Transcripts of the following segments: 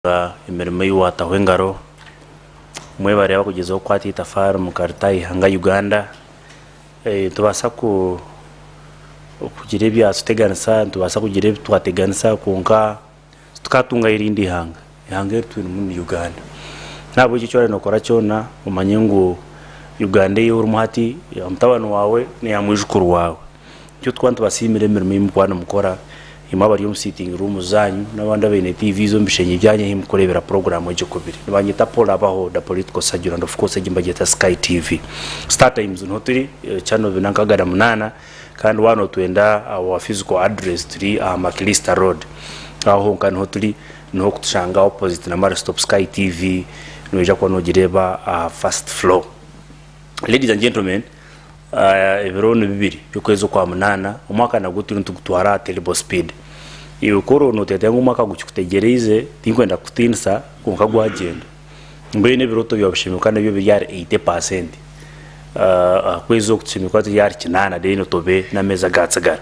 imirimo y'uwataho engaro mwe bareba kugezaho kwati itafari mu karita Eihanga Uganda tubasa kugira ibyaso teganisa tubasa kugira twateganisa kunka tukatunga irindi Eihanga turi mu Uganda nabo iki cyo reno kora cyona umanye ngo Uganda yo urumuhati amtabano wawe ni yamwijukuru wawe cyo twantu basimire imirimo y'imukwana mukora imabari yo sitting room zanyu nabanda bene TV zo mbishenye byanye himkurebera program yo Okubiri banyita Paul Abaho da political surgeon and of course gimbageta Sky TV start times no turi channel binankagara munana kandi wano twenda our physical address turi Maklista Road aho kandi ho turi no kutushanga opposite na Mara Stop Sky TV no ija kwa no gireba first floor. Ladies and gentlemen, ibirono bibiri byokwezi kwa munana umwaka nagutira ntugutwara terrible speed ibikoro no tete ngumaka gukutegereze tinkwenda kutinsa kunka gwagenda mbene biroto byabashimika nabyo biri 80% kwezo kutimika yari kinana de no tobe na meza gatsagara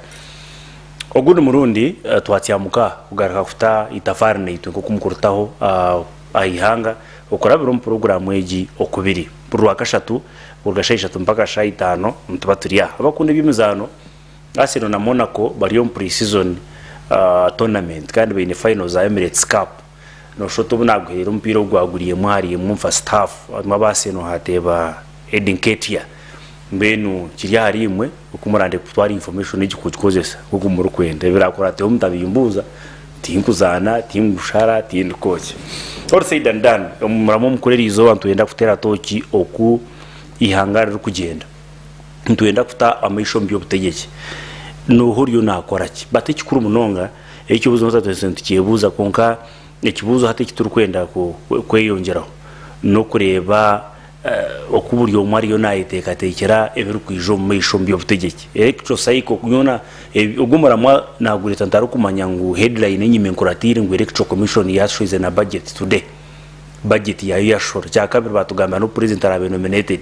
oguno murundi twatyamuka kugaraka kuta itafari neitwe ko kumukurutaho Eihanga ukorabira mu program eji Okubiri burwa kashatu urgashayishatu mpaka shayitano mtubaturiya abakunde by'imizano asino na Monaco bari on pre-season tournament kandi bine finals za Emirates Cup no shoto bunagwera umpira gwaguriye mwariye mumfa staff mabaseno hateba Edinketia mbenu kiri harimwe ukumurande kutwara information n'igikukozesa kuko muri kwenda birakora ate umtabiyumbuza tinkuzana tingushara tindukoche all said and done umuramo mukorerizo abantu yenda kutera toki oku Eihanga riri kugenda ntwenda kuta amaisho omuby'obutegyeki no horiyo nakora ki bate kikuru munonga ekibuzo nzatwese ntikibuza konka ekibuzo hate kituru kwenda kweyongeraho no kureba okuburyo mwariyo nayitekatekera ebiri kwijo mu maisho omuby'obutegyeki ekyo saiko kunyona ogumara nagureta ntari kumanya ngo headline enyime nkoratire ngo electoral commission yashoize na budget today budget yayo yashora cyakabiri batugamba no president arabe nominated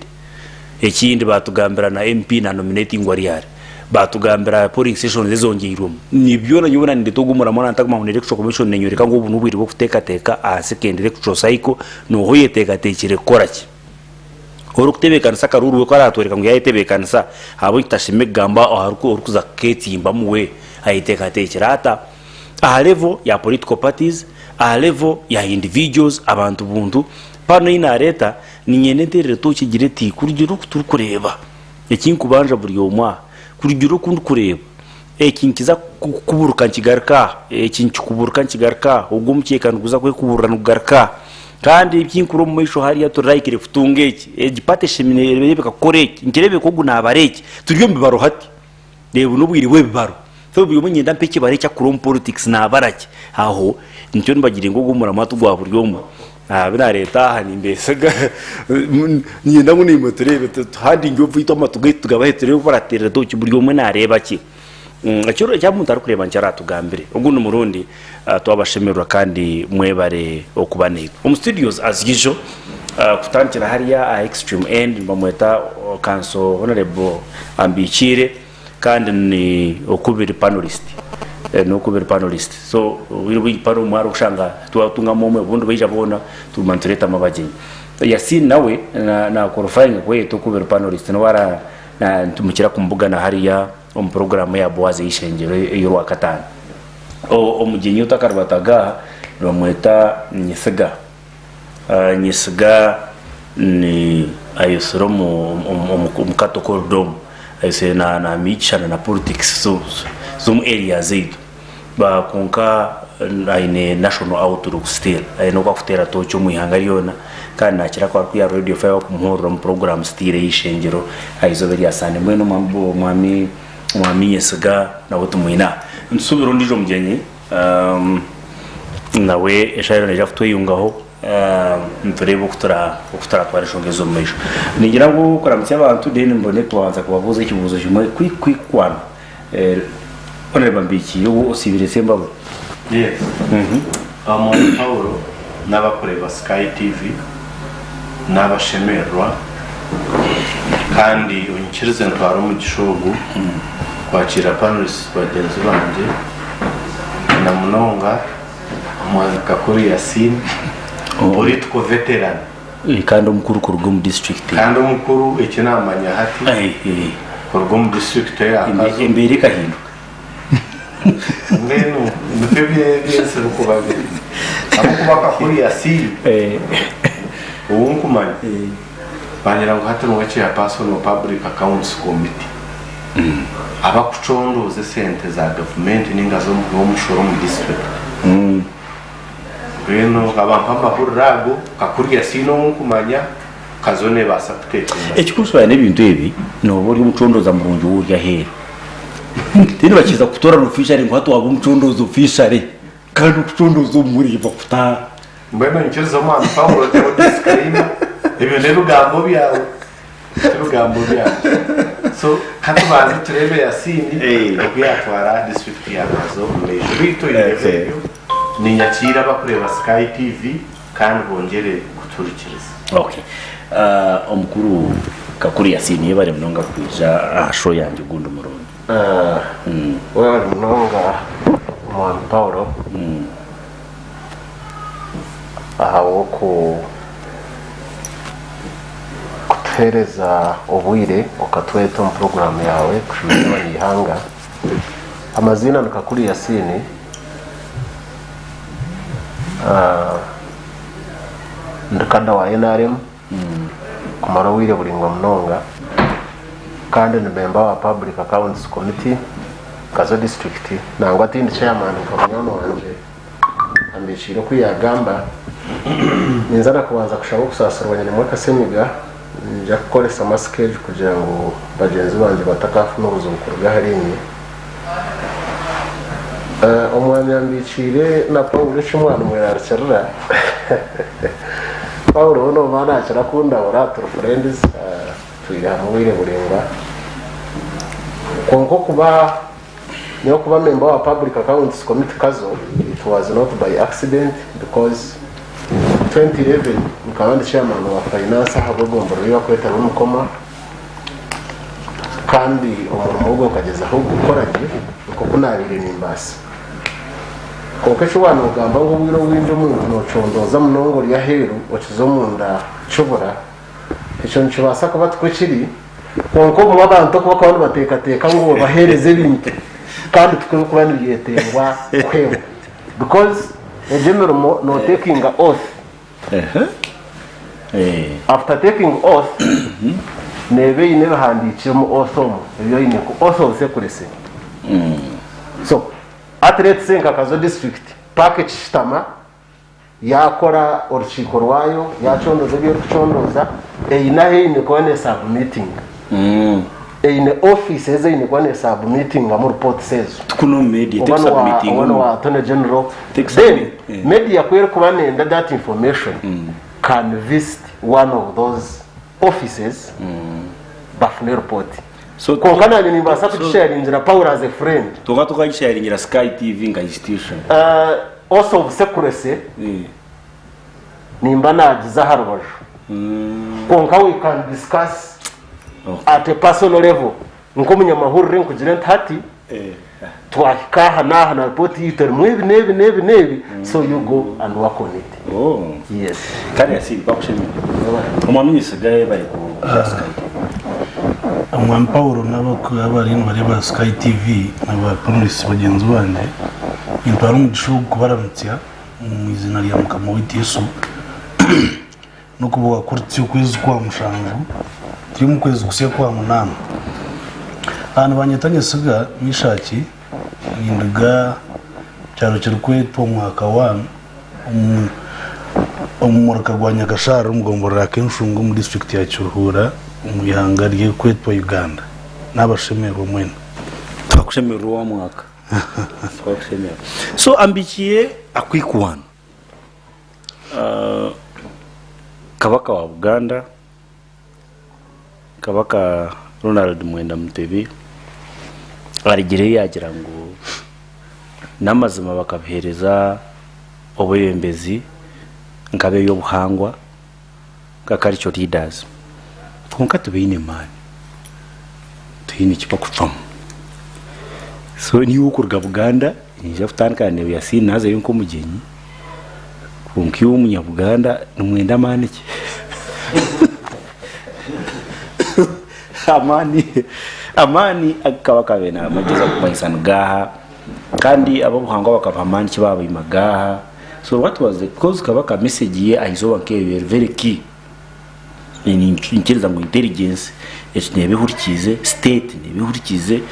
ekindi batugambira na MP na nominating warrior batugambira polling session zezongeiruma nibyo nanyubona ndito gumura mwana ntakuma mu electoral commission nenyoreka ngo ubuntu bwiri bwo kutekateka a second electoral cycle no hoyetekatekire koraki orukutebekana karuru ko aratwereka ngo yayitebekanisa habo itashime gamba orukuza ketimba muwe ayitekatekira ata a level ya political parties a level ya individuals abantu buntu pano inareta ninyenentere tokigire ti kurugiro kuturkureba ekinkubanja buri yomwa kurugiro kundukureba ekinkiza kuburuka nkigarka ekinkikuburuka nkigarka ubwo mukekana kuza kwe kuburana ugarka kandi ikinkuru mu maisho hariya turayikire futungeki egipate shimine beka koreki nkirebe ko gunabareki turyo mbibaro hati reba nubwiri we bibaro so biyumunye ndampeke bareka kuri politics na baraki aho nicyo mbagire ngo gumura gwa buryo mu bina leta hani mbesega nyenda ngo nimo turebe handi ngyo vuito amatugaye tugabahe turebe baratera doki buryo mu nareba ki akiro cyamuntu ari kureba ncyara tugambire uguno murundi twabashemerura kandi mwebare okubaneka mu studios as usual kutantira hariya extreme end bamweta kanso honorable ambikire kandi ni Okubiri panelist no Okubiri panelist so we paro mwaro kushanga tuwatunga momwe bundu beja bona tumantureta mabajenyi yasin nawe na qualifying kwe Okubiri panelist no wara na tumukira kumbuga na hariya mu program ya Boaze ishengero y'urwa katana omugenyi utakarwataga bamweta nyisiga ni ayosoro mu katoko dom ayose na michana na politics so some areas zetu ba konka aine national outlook still aino kwa kutera tocho mu Eihanga yona kandi nakira kwa ya radio fire ku muhoro mu program still y'ishengero ayizoberi asane mweno mambo mwami nyisiga na wotu mwina nsubiro ndijo mugenyi nawe eshayiro neja kutweyungaho nturebe kutura twarishongezo mwisho ningira ngo kuramutse abantu deni mbone twabanza kubavuza ikibuzo kimwe kwikwana one bambiki ubu usibire sembabo yes Paulo n'abakoreba Sky TV n'abashemerwa kandi unyikirize ntwaro mu gishogo kwakira panelists bagenzi banje na munonga Omwana kakuru Yasin political veteran kandi omukuru kuruga mu district kandi omukuru ekinamanya hati kuruga mu district ya imbere kahinduka mbeno ndebye byense rukubabiri amukuba kakuru Yasin uwunkumanya banyira ngo hati n'uwache ya personal public accounts committee abakucondoze sente za government ningazo mu mushoro mu district beno abampamba kurrago kakuriya sino munkumanya kazone basakuteka ekikuswa n'ebintu ebi no buri umucondoza murungi urya hera tini bakiza kutora rufishare ngo hatu wabo umucondoza ufishare kandi umucondoza muri bakuta mbeno nkizo mwana Paulo te disclaimer ebyo ne rugambo byawe so hatu bazi turebe Yasini okuyatwara district ya Mazo amaisho bito ibyo ni nyakira bakureba Sky TV kandi bongere kuturikiriza. Okay. Omukuru kakuri Yasini yebare mnonga kwija show yanjye gundo murundi. Wewe mnonga mwana Paulo. Aho kutereza obwire okatweta mu program yawe kushimira Eihanga. Amazina nakakuri Yasini ndikanda wa NRM kumara wire buringwa mnonga kandi ni member wa public accounts committee Kazo district nangwa tindi chairman kamwana wanje ambishiro kwiyagamba ninzana kubanza kushaka kusasirwanya mwaka semiga nja gukoresa maskage kugira ngo bagenzi banje batakafu n'ubuzukuru bw'aharinye omwanya mbicire na Paul chumwana mwaracyarura Paul no mana charakunda orator friends tuira mwire burenga konko kuba niyo kuba member wa public accounts committee Kazo it was not by accident because 2011 mukabandi chairman wa finance habogombo riwa kweta rumukoma kandi umurimo kageza aho gukoraje uko kunabire nimbasi kokesho wana ugamba ngo bwiro winjo mu no chondoza munongo ya heru wachizo munda chobora echo nchibasa kuba twekiri konko mu babantu ko bakabona bateka ngo bahereze bintu kandi tukuru kuba niyetengwa kwewe because a general no taking oath after taking oath nebe inebe handikira mu oath iyo ine ku oath sekurese so athlete senka Kazo district package shitama yakora orchiko rwayo yacondoza byo kucondoza einahe ine kone sub meeting ine office eze ine kone sub meeting mu report says kuno media take sub meeting ono wa attorney general then media kwere kubanenda that information can visit one of those offices bafune report so konkana ni basa kushare injira Paul as a friend toka share injira Sky TV nga institution also of secrecy nimba nagiza harubaju konka we can discuss at a personal level nko munyamahurire nkugire ntati twahikaha naha na report yitere nebi so you go and work on it. Yes kandi Yasini bakushimira umwamini sigaye bari ku Sky Mwan Paulo n'abari bareba Sky TV n'abapolisi bagenzi banje intwara mu gishugu kubaramutsa mu izina rya mukama w'Yesu no kuvuga kurti ukwezi kwa mushanju turi mu kwezi gusiye kwa munana abantu banyetanye siga mishaki yindaga cyaro cy'urukweto mwaka wa umuraka gwanya gashara umugomborera kenshungu mu district ya Cyuruhura mu Eihanga rye kwetwa Uganda n'abashemero mwene twakushemera wa mwaka twakushemera so ambikiye akwikuwana kabaka wa Uganda kabaka Ronald Mwenda Mutebi arigire yagira ngo namazima bakabihereza obuyembezi nkabe yo buhangwa kakaricho leaders konka tubine mani tuyine kipa kupfamo so ni ukurga Buganda nje futandika ne Yasini naze yonko mugenyi kunki w'umunyabuganda n'umwenda maniki amani akaba kabena mageza kubaisana gaha kandi ababuhanga bakava amani kibaba imagaha. So what was the cause kabaka message ye aizo nke very key in intelligence ngo intelligence nebihurikize state nebihurikize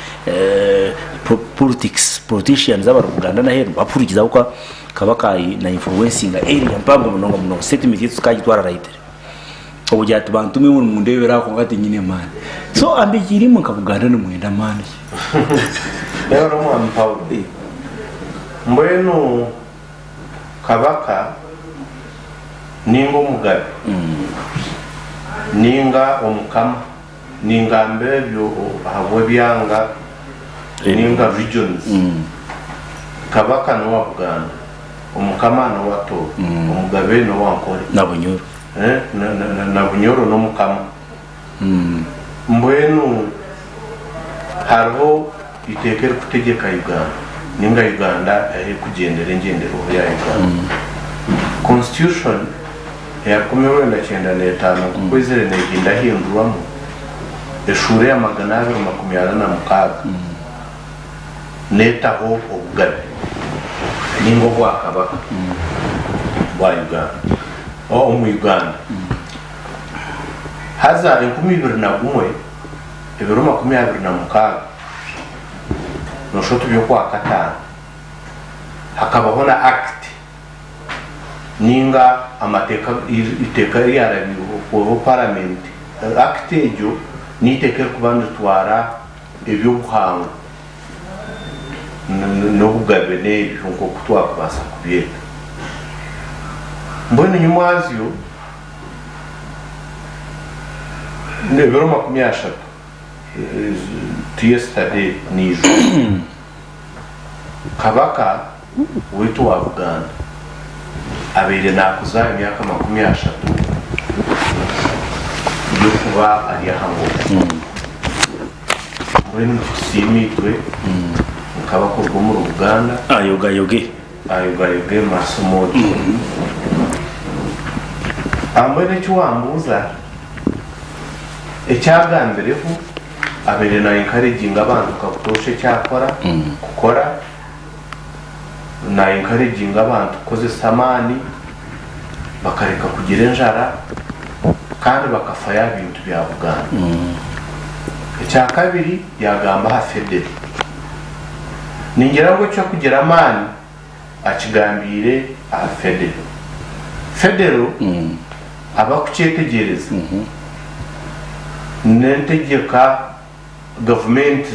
politicians abaruganda na hero bapurikiza uko kabaka na influencing area mpambo munonga statement yetu kagitwara right obujya tubantume mu ndebera ko ngati nyine man so ambigiri mu kabuganda no mwenda man rero mu Paul mbwenu kabaka ningo mugabe ninga omukama ninga mbebyo habwe byanga ninga regions kabaka no wabuganda omukama no wato omugabe no wankore nabunyoro na bunyoro no mukama mbwenu hariho itekera kutegeka Uganda ninga Uganda kugendera ngendero ya Uganda constitution yakomewe na 95 kukwezere negenda hindurwamo eshure ya 226 netaho obugabe ningo bwa kabaka bwa Uganda mu Uganda haza 2021 ebiro 26 no shoto byo kwa katana hakabaho na act ninga amateka iteka yarabi ko parliament act ejo niteke kubanda twara ebyo buhanga no bugabe nko kutwa kubasa kubyeka mbone nyumazyo nebiro 30 yesterday nijo kabaka wetu wa Uganda abere nakuza imyaka 30 yo kuba ari ahango mbone tusimitwe kabako go mu Uganda ayogayoge masomo ambone cyuambuza ecyagambireho abere na encouraging abantu kakutoshe cyakora gukora na encouraging abantu koze samani bakareka kugira enjara kandi bakafaya ibintu bya Uganda ecyakabiri yagamba ha federo ningera ngo cyo kugira amani akigambire a federo abakucyetegereza nentegeka government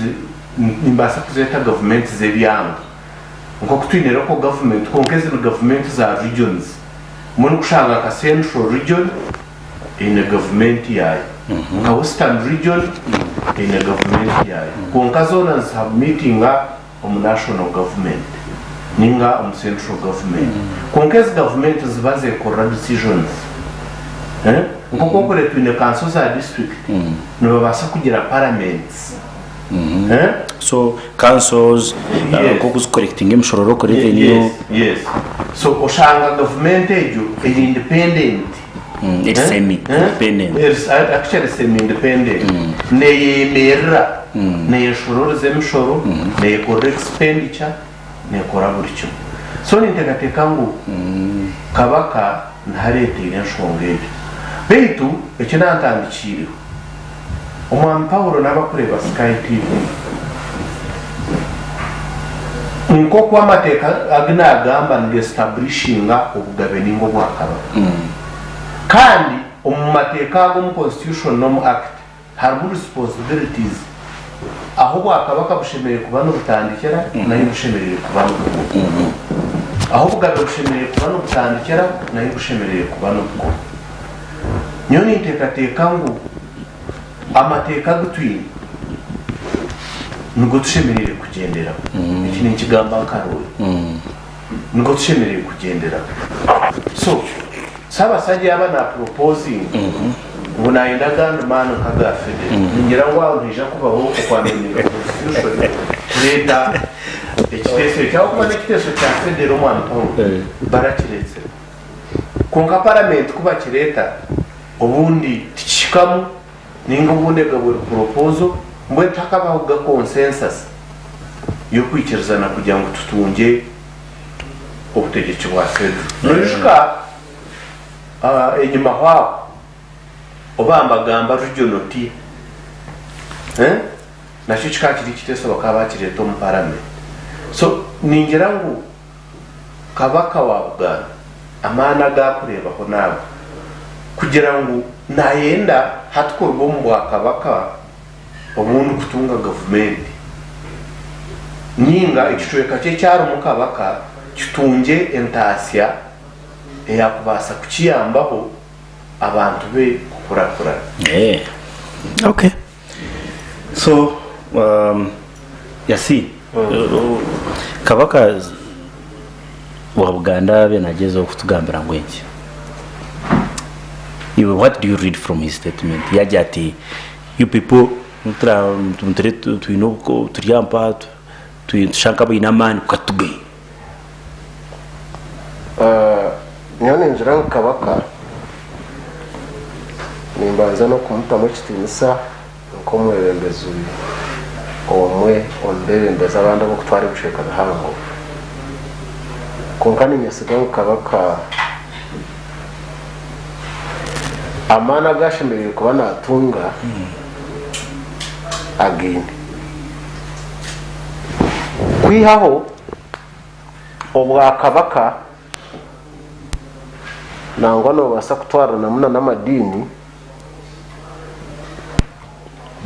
nimbasa kuzeta government zebyanga nko kutwinera ko government konkeze no government za regions mun kushanga ka central region in a government yayi ka western region in a government yayi konkazona submittinga national government ninga central government konkeze government zibaze ko decisions nko corporate in the councils are district no babasa kugira parliaments so councils kokus collecting imshororo ko revenue yes so oshanga government ejo is independent it's semi independent it's actually semi independent neyemera neyeshororo zemshoro neyekora expenditure nekora buricyo so nintegateka ngo kabaka ntarete yanshongere beitu ekinantandikiriho omwami Paulo n'abakureba Sky TV nko kwa mateka agnagamba nge-establishinga obugabe ningo bwakabaka kandi omu mateka go mu constitution no mu act harimu responsibilities aho bwakabaka bushemereye kuba n'obutandikira nayo bushemereye kuba n'obukuru aho bugabe bushemereye kuba n'obutandikira nayo bushemereye kuba n'obukuru nyo ninteekateeka ngu amateka gutwine nugo tushemereye kugendera iki ni ikigamba nkarore nugo tushemereye kugendera so sabasajja abana proposing ngo naenda ganda mano kagafede ngira ngo aho ntija kubaho okwamenyera constitution leta ekiteso cyawo kuma n'ekiteso cya federo mwana Paul barakiretse konka parliament kuba kireta obundi tikikamu ninga obundi gabwe proposal mbwe takabaho ga consensus yo kwikirizana kugira ngo tutunge obutegeki bwa federal noshika enyuma hwa oba amagamba regional ti nakyo kikakiri kiteso bakaba bakireta mu parliament so ningira ngo kabaka wa Uganda amana gakurebaho nabo kugira ngo nayenda hatkorwa mu kabaka omuntu kutunga government ninga ikicweka cye cyari umukabaka kitunge entasya eyakubasa kukiyambaho abantu be kukurakura. Okay, so yasi kabaka wa Uganda benagezeho kutugambira ngo iki. What do you read from his statement? Yaje ati you people turiyampa tushaka bayinamani katuge nyone njira kabaka nimbanza no kumutamo kitinisa ko mwebembeza omwe ombebembeza abandi bo kutwara gusheka hango konkani nyesiga kabaka amana gashemereye kuba natunga again kwihaho obwa kabaka nangwa no basa kutwarana muna n'amadini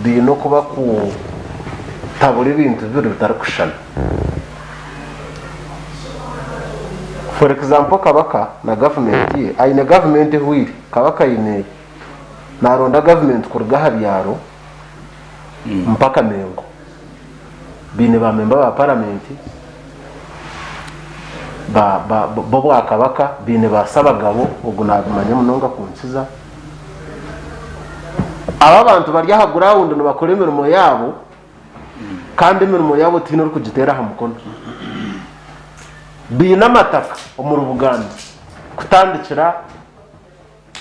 bino kuba ku taburi bintu biri bitarakushana. For example kabaka na government ye aine government huiri kabaka ine naronda government kurga habyaro mpaka mengo bine ba member ba parliament bo kabaka bine basabagabo ubwo nagumanye munonga kunsiza aba bantu barya ha ground no bakora imirimo yabo kandi imirimo yabo tino uri kugitera ha mukono bina mataka omuru Buganda kutandikira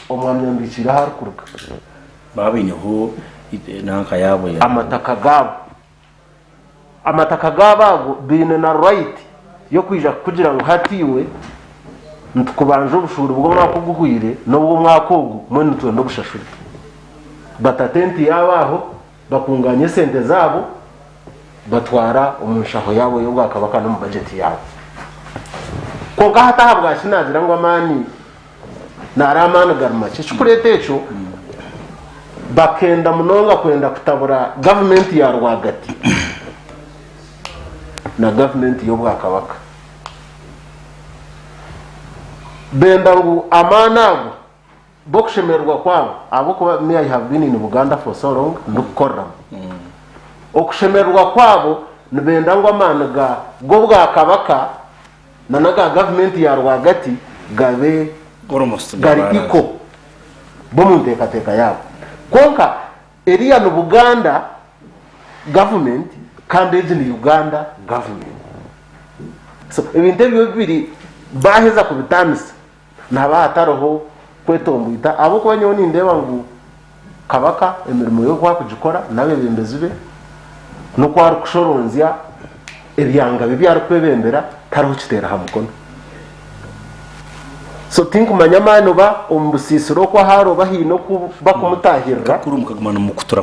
omwamyambikira harukuruka babinyeho nanka yabo ya amataka gabo bine na right yo kwija kugira ngo hatiwe ntukubanje ubushuru bwo mwakuguhire no bwo mwakogu mwe ntwe no bushashuri batatenti yabaho bakunganye sente zabo batwara umunshaho yabo yo bwakabaka no mu budget yabo konka hatahabwa shinagira ngo amani naramana garma cyikuretecho bakenda munonga kwenda kutabura government ya rwagati na government yo bwakabaka benda ngo amanago bokushemerwa kwabo abo kuba me I have been in Uganda for so long ndukora okushemerwa kwabo nibenda ngo amanaga go bwakabaka na naga government ya rwagati gabe gari iko bo muntekateka yabo konka area no Buganda government kandi ni Uganda government. So ibintu bibiri baheza kubitanisa nabataroho kwetombuita abo kuba nyoni ndeba ngo kabaka emirimo yo kwa kujikora nabe bembezube no kwa kushoronzya ebyanga bibyara kwebembera taroho kitera hamukono. So think manyamano ba ombusisiro kwa haro bahino bakumutahirira kurumuka gumana mukutura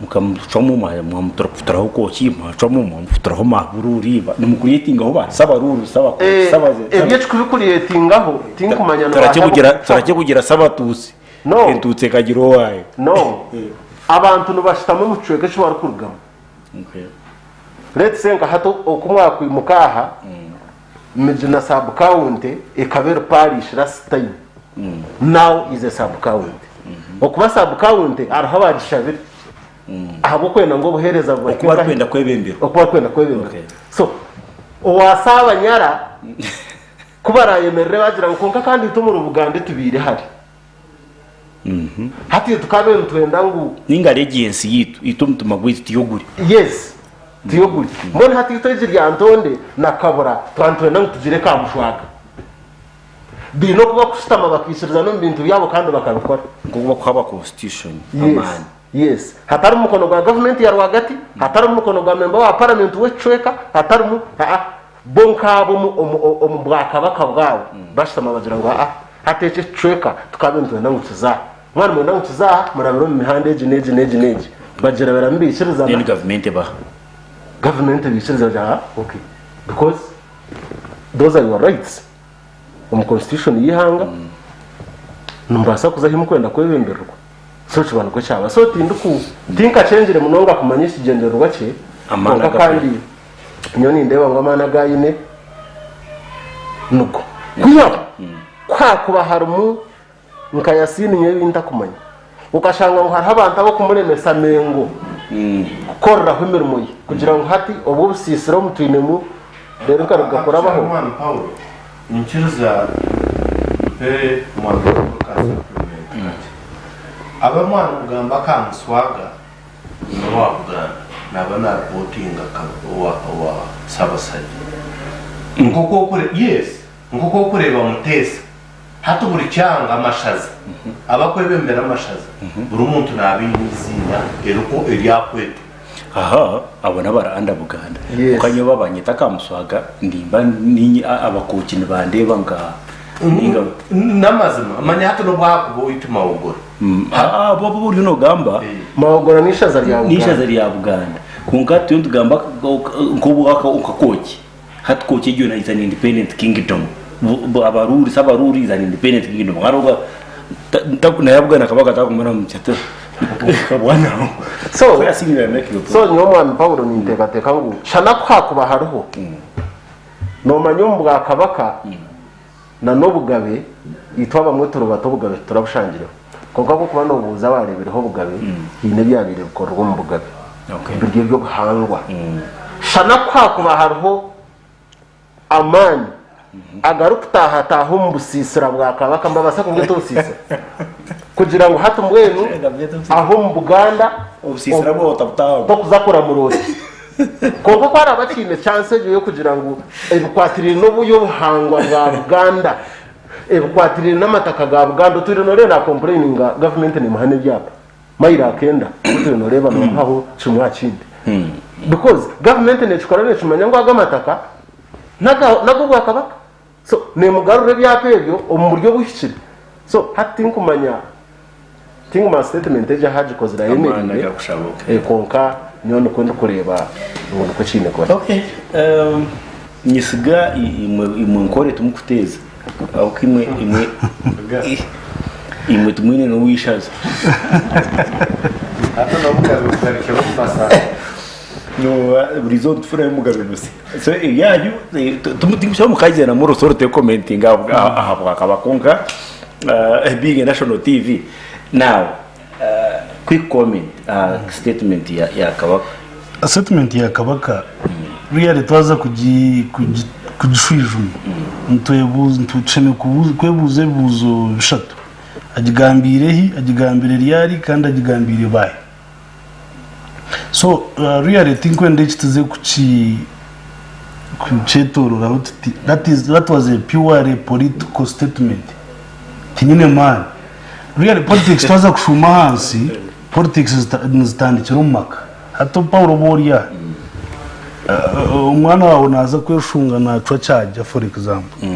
mukamucamu mukamutura huko chima camu mukamutura ho mabururi nimukuriyetinga ho basaba ruru saba ebyo kubikuriyetingaho think manyano turake kugira saba tusi no entutse kagiro waye no abantu nubashitamo mucweke cyo barukurugama. Okay, let's say nka hato okumwaka mukaha Mijina sub county ekabero parish last time now is a sub county okuba sub county araho bagishabira ahabo kwenda ngo buhereza okuba kwenda kwebembera okay. So owasaba nyara kubara yemerere bagira ngo konka kandi tumuru Buganda tubire hari hati tukabe ntwenda ngo ninga agency yitu itumutuma gwiti yoguri yes tiyoguri mbona hati itoje rya Ntonde na Kabura twantwe nang tugire ka mushwaka bino kuba kusitama bakishyiriza no bintu byabo kandi bakabikora ngo kwaba constitution amani yes hatari umukono gwa government ya rwagati hatari umukono gwa member wa parliament we chweka hatari mu bonkabo mu bwakabaka bwawo bashitama bagira ngo hatece chweka tukabintu ndangutsuza mwana mu ndangutsuza murabiro mu mihande neji bagira barambishiriza ni government ba government bishiriza okay because those are your rights constitution y'Eihanga numbasa kuzahimu kwenda kwebemberwa so chibana ko cyaba so tinduku tinka changere munonga kumanyisha igenderwa cye amana kandi nyoni ndeba ngo amana gayine nuko kuya kwa kuba harumu nkayasini nyewe binta kumanya ukashanga ngo hari abantu abo kumuremesa mengo korra hwemermo ye kugira ngo hati obwo busisiro mutwinemu rero karugakora baho inchiriza pe mwanzo kaza abamwana ugamba kamuswaga no wabugana nabana voting wa sabasaji ngoko kure yes ngoko kureba mutesa hatu buri cyanga amashaza abakwebembera amashaza buri umuntu nabinizina eruko elyakwete aha abona baranda buganda ukanyoba banyita kamuswaga ndimba ni abakukini bandeba nga namazima manya hatu no bwako ituma ugora bo buri no gamba mahogora nishaza lya buganda kunka tuntu gamba nkubwaka ukakoki hatu koki jyo na izan independent kingdom abaruri izan independent kingdom ngaroga takuna yabugana kabaka takumana mchata kabwana so niyo mwami Paulo nintegateka ngo shana kwakuba hariho no manyumbwa kabaka na nobugabe yitwa bamwe turubato bugabe turabushangire konka ko kuba no buza barebereho bugabe yine byabire bikorwa mu bugabe biryo byo guhangwa shana kwakuba hariho amani agarukutaha taho mu busisira bwa kabaka mbabasa kunge tusisa kugira ngo hatu mwenu aho mu Buganda ubusisira bwo tabutaho to kuzakora muroti konko kwara abakine chance yo kugira ngo ebikwatirire no buyo buhangwa bwa Buganda ebikwatirire n'amataka ga Buganda turi no rena complaining government ni mahane byapa mayira kenda turi no reba no haho chimwa chindi because government ne chikorane chimanya ngo agataka nago bwakabaka so ne mugarure byapebyo mu buryo buhikire so hatinkumanya tinguma statement eje haje kozira yemerire konka nyono kwenda kureba ngo ko chine ko okay nyisiga imwe nkore tumukuteza au kimwe imwe tumwine no wishaza hata no mugabe kuzarike bafasa no result fura mugabe gusa so yayu tumutingisha mukaje na muro sorte commenting aho akabakonka being a national TV now quick comment statement ya kabaka statement ya kabaka really twaza kugishwijuma mutwebuze ntucene kwebuze buzo bishatu agigambire ryari kandi agigambire baye so really think when they tuze kuchetorora that was a pure political statement tinyine man really politics twaza kushuma hansi politics zitandikira umaka hato Paulo Boria umwana wawe naza kweshunga nacwa cyaje for example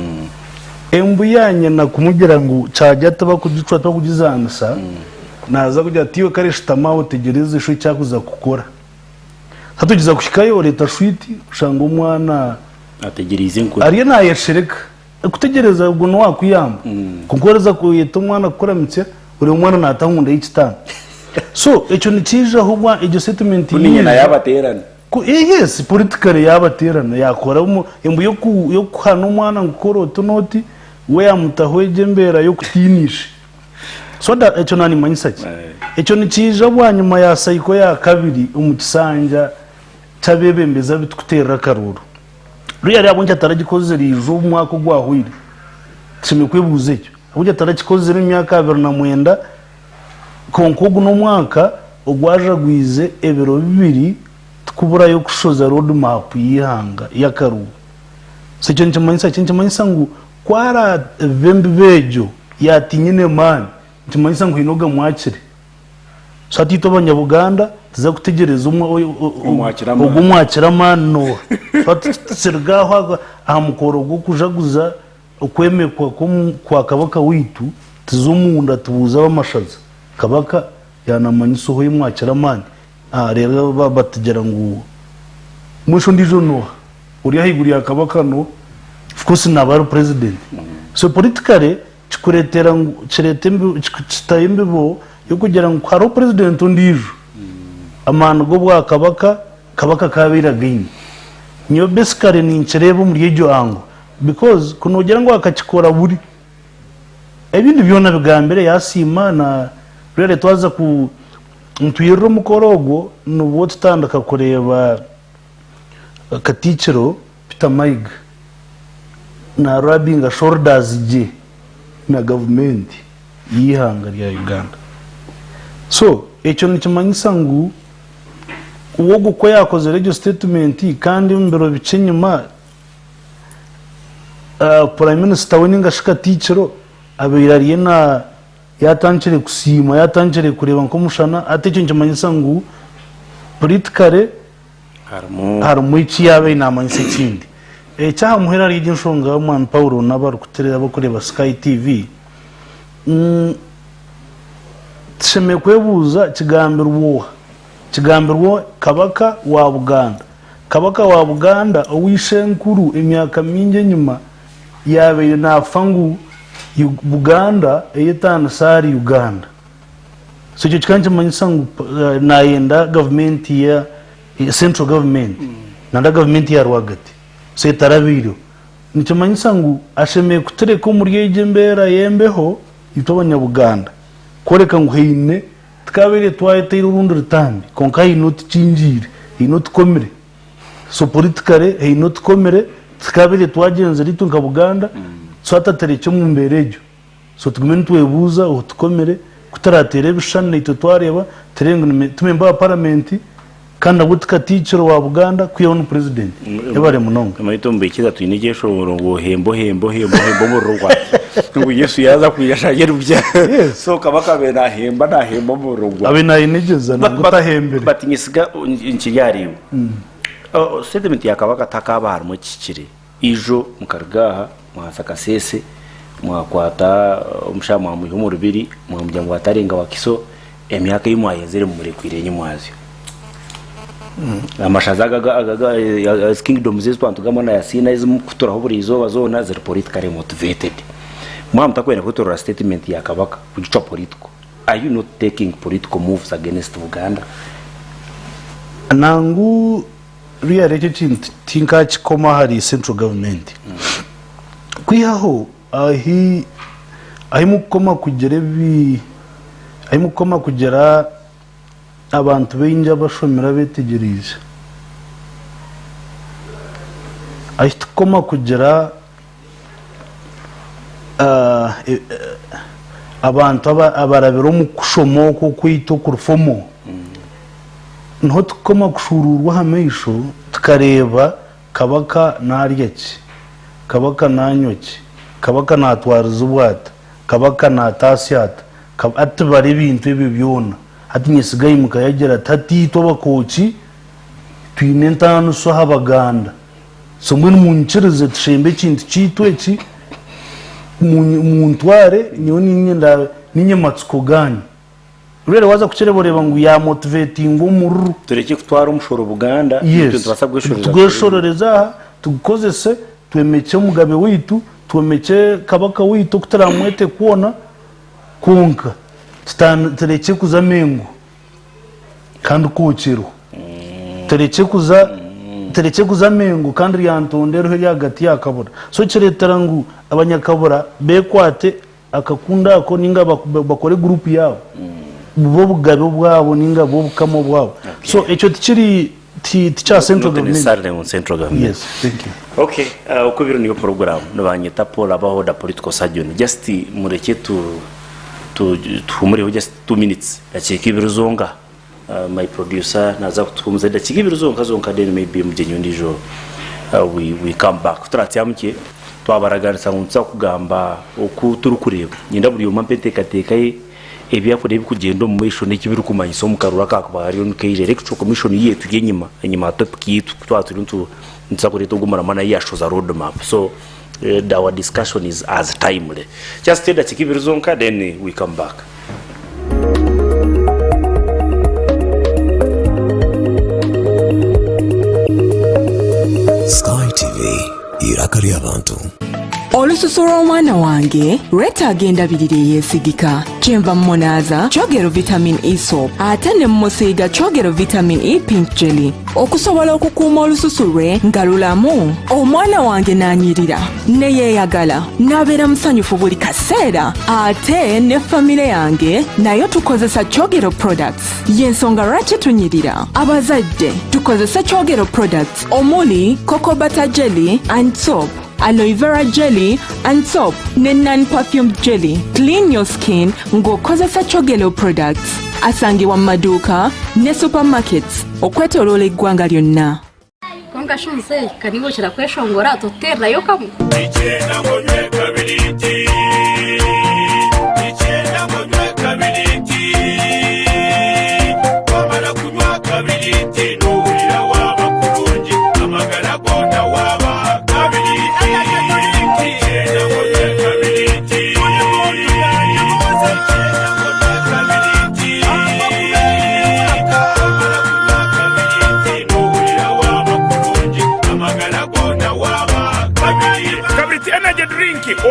embu yanye na kumugira ngo cyaje ataba kugicwa to kugizansa naza kujya tiwe karishitama utegereze isho cyakuza gukora hatugiza kushikayo leta shwiti ushanga umwana ategereze ngo ariye nayeshereka kutegereza ubwo no wakuyamba kukoreza kuyeta umwana gukora mitse uri umwana natahunda y'ikitano so echo nikije ahubwo iryo statement nyina yabaterana yes politically yabaterana yakora embu yo kuhana umwana ngukora utunoti we yamutahweje mbera yo kutinisha so that echo nani manyisaki echo nikije bwanyuma ya sayiko ya kabiri umukisanja cyabebembeza bitutera karuru ruyari abonje ataragikoze rijo umwaka gwahwire kimekwebuze cyo abonje ataragikoze imyaka 2009 konkogu no mwaka ogwaje gwize ebero bibiri tukubura yo kushoza road map y'Eihanga y'akaru se cyo ncamanyisa ngo kwara vembe bejo yatinyine man kimanyisa ngo inoga mwakire so atito abanyabuganda tuza gutegereza umwakira man no sergaho ahamukoro go kujaguza ukwemekwa kwa kabaka witu tuzumunda tubuza bamashaza kabaka yanamanyisa ho yimwakira man rero babategera ngo musho ndijo no uri ahiguriya kabaka no of course nabaro president so politically chikuretera chiretembe chitayembe bo yo kugira ngo haro president ndijo amana go bwa kabaka kabira gini nyo basically ni ncherebo muri ejo ango because kunogera ngo akachikora buri ebindi byona bigambere yasima na rere twaza ku ntuyero mukorogo nubo tutandaka kureba katicero Peter Maig na rubbing shoulders je na government Eihanga ya Uganda so echo nikimanyisa ngo uwo guko yakoze radio statement kandi mbero bicenyuma prime minister weninga shika ticero abirariye na yatanchere kusima yatanchere kureba nko mushana atecho nikimanyisa ngo politically harimo iki yabe namanyise kindi cyaha muhera ari inshonga mwana Paul nabar kuterera bakoreba Sky TV tsheme kwebuza kigambirwo kabaka wa Buganda owishenkuru emyaka minje nyuma yabe nafangu Buganda eyetana sari Uganda so cyo kanje manyisa ngo nayenda government ya central government nanda government ya rwagati so itarabiro nikimanyisa ngo ashemeye kutereka muri yeje mbera yembeho itobanya Buganda koreka ngo hine tukabere twayete urundi rutambi konka inoti cinjire inoti komere so politically inoti komere tukabere twagenze ritunga Buganda so atatereke mu mberejo so tugumene twebuza utukomere kutaratere bishane ito twareba terengo tumemba parliament kandi abutika teacher wa Buganda kuyona president ebare munonga amayitombe ikiza tuyinigesho ngo hembo mu rugwa ngo Yesu yaza kuyashagera ubya so kabaka bena hemba mu rugwa abe nayinegeza ngutahembere batinyisiga inkiyariwe statement ya kabaka takaba mu kikire ijo mukargaha mwasaka sese mwakwata umshama mu humurubiri mu mujyango watarenga wakiso emyaka yimwayezere mu murekwirenye mwazi amashazaga kingdom zizitwantuga na yasina izimu kutoraho burizo bazona ziri politically motivated mwamta kwena kutora statement ya kabaka kugica political are you not taking political moves against Uganda nangu reality tinka chikoma hari central government kwihaho ahimukoma kugera abantu benja bashomera betegerije ahitokoma kugera abantu abarabero mu kushomo ko kwito kurufomo nho tukoma kushururwa amaisho tukareba kabaka naryeki kabaka nanyoki kabaka natwariza ubwata kabaka natasyata ati bari bintu byona ati nyisigaye mukayagera tatito bakoci twinentano so habaganda so mwe munchirize tshembe kintu kitweki muntware nyoni nyenda ninye matsuko ganyi rero waza kucereboreba ngo ya motivating umuru tureke kutwara umushoro Buganda tugashorereza tukozese twemeke mugabe witu twemeke kabaka witu kutaramwete kuona kunka tereke kuza mengo kandi kuciro tereke kuza mengo kandi yantondero hagati yakabura so kiretera ngo abanyakabura bekwate akakunda ako ninga bakore group yabo bo bugabe bwabo ninga bo bukamo bwabo so echo tikiri cha central government yes thank you okay Okubiri niyo program nabanyita Paul Abaho da political surgeon just mureke tuhumuriho just 2 minutes yakeka ibiruzonga my producer naza kutumza dakika ibiruzonga zonka then maybe mugenyo ndijo we come back turatyamuke twabaraganisa nkunza kugamba uku turi kureba nyinda buri yoma mpeteka ebyakore bikugenda mu maisho n'ikibiri kumanyisa mu karura kakaba hariyo n'keje electoral commission yetu yenyima topic yitu twaturi nza kuri tugumara mana yashoza road map. So our discussion is as timely. Just tell that kibiri zonka, then we come back. Sky TV irakari abantu. Olususu lw'omwana wange lwetaaga endabirira eyeesigika. Kyenva mmonaza kyogero vitamin E soap ate ne mmusiiga kyogero vitamin E pink jelly okusobola okukuuma olususu lwe nga lulamu. Omwana wange n'anyirira ne yeeyagala n'abeera musanyufu buli kaseera. Ate ne famire yange nayo tukozesa kyogero products. Y'ensonga lwaki tunyirira. Abazadde tukozesa kyogero products omuli cocoa butter jelly and soap, aloe vera jelly and soap ne non-perfumed jelly. Clean your skin ng'okozesa kyogero products. Asangibwa mu maduuka ne supermarkets okwetooloola eggwanga lyonna. Konga shunze kanibo chira kweshongora toterra yo kamu. Ichenda monywe kabiriti. Ichenda monywe kabiriti. Wamala kunywa kabiriti nuhurira waba kurungi amagara gona waba kabiriti. Ichenda monywe kabiriti.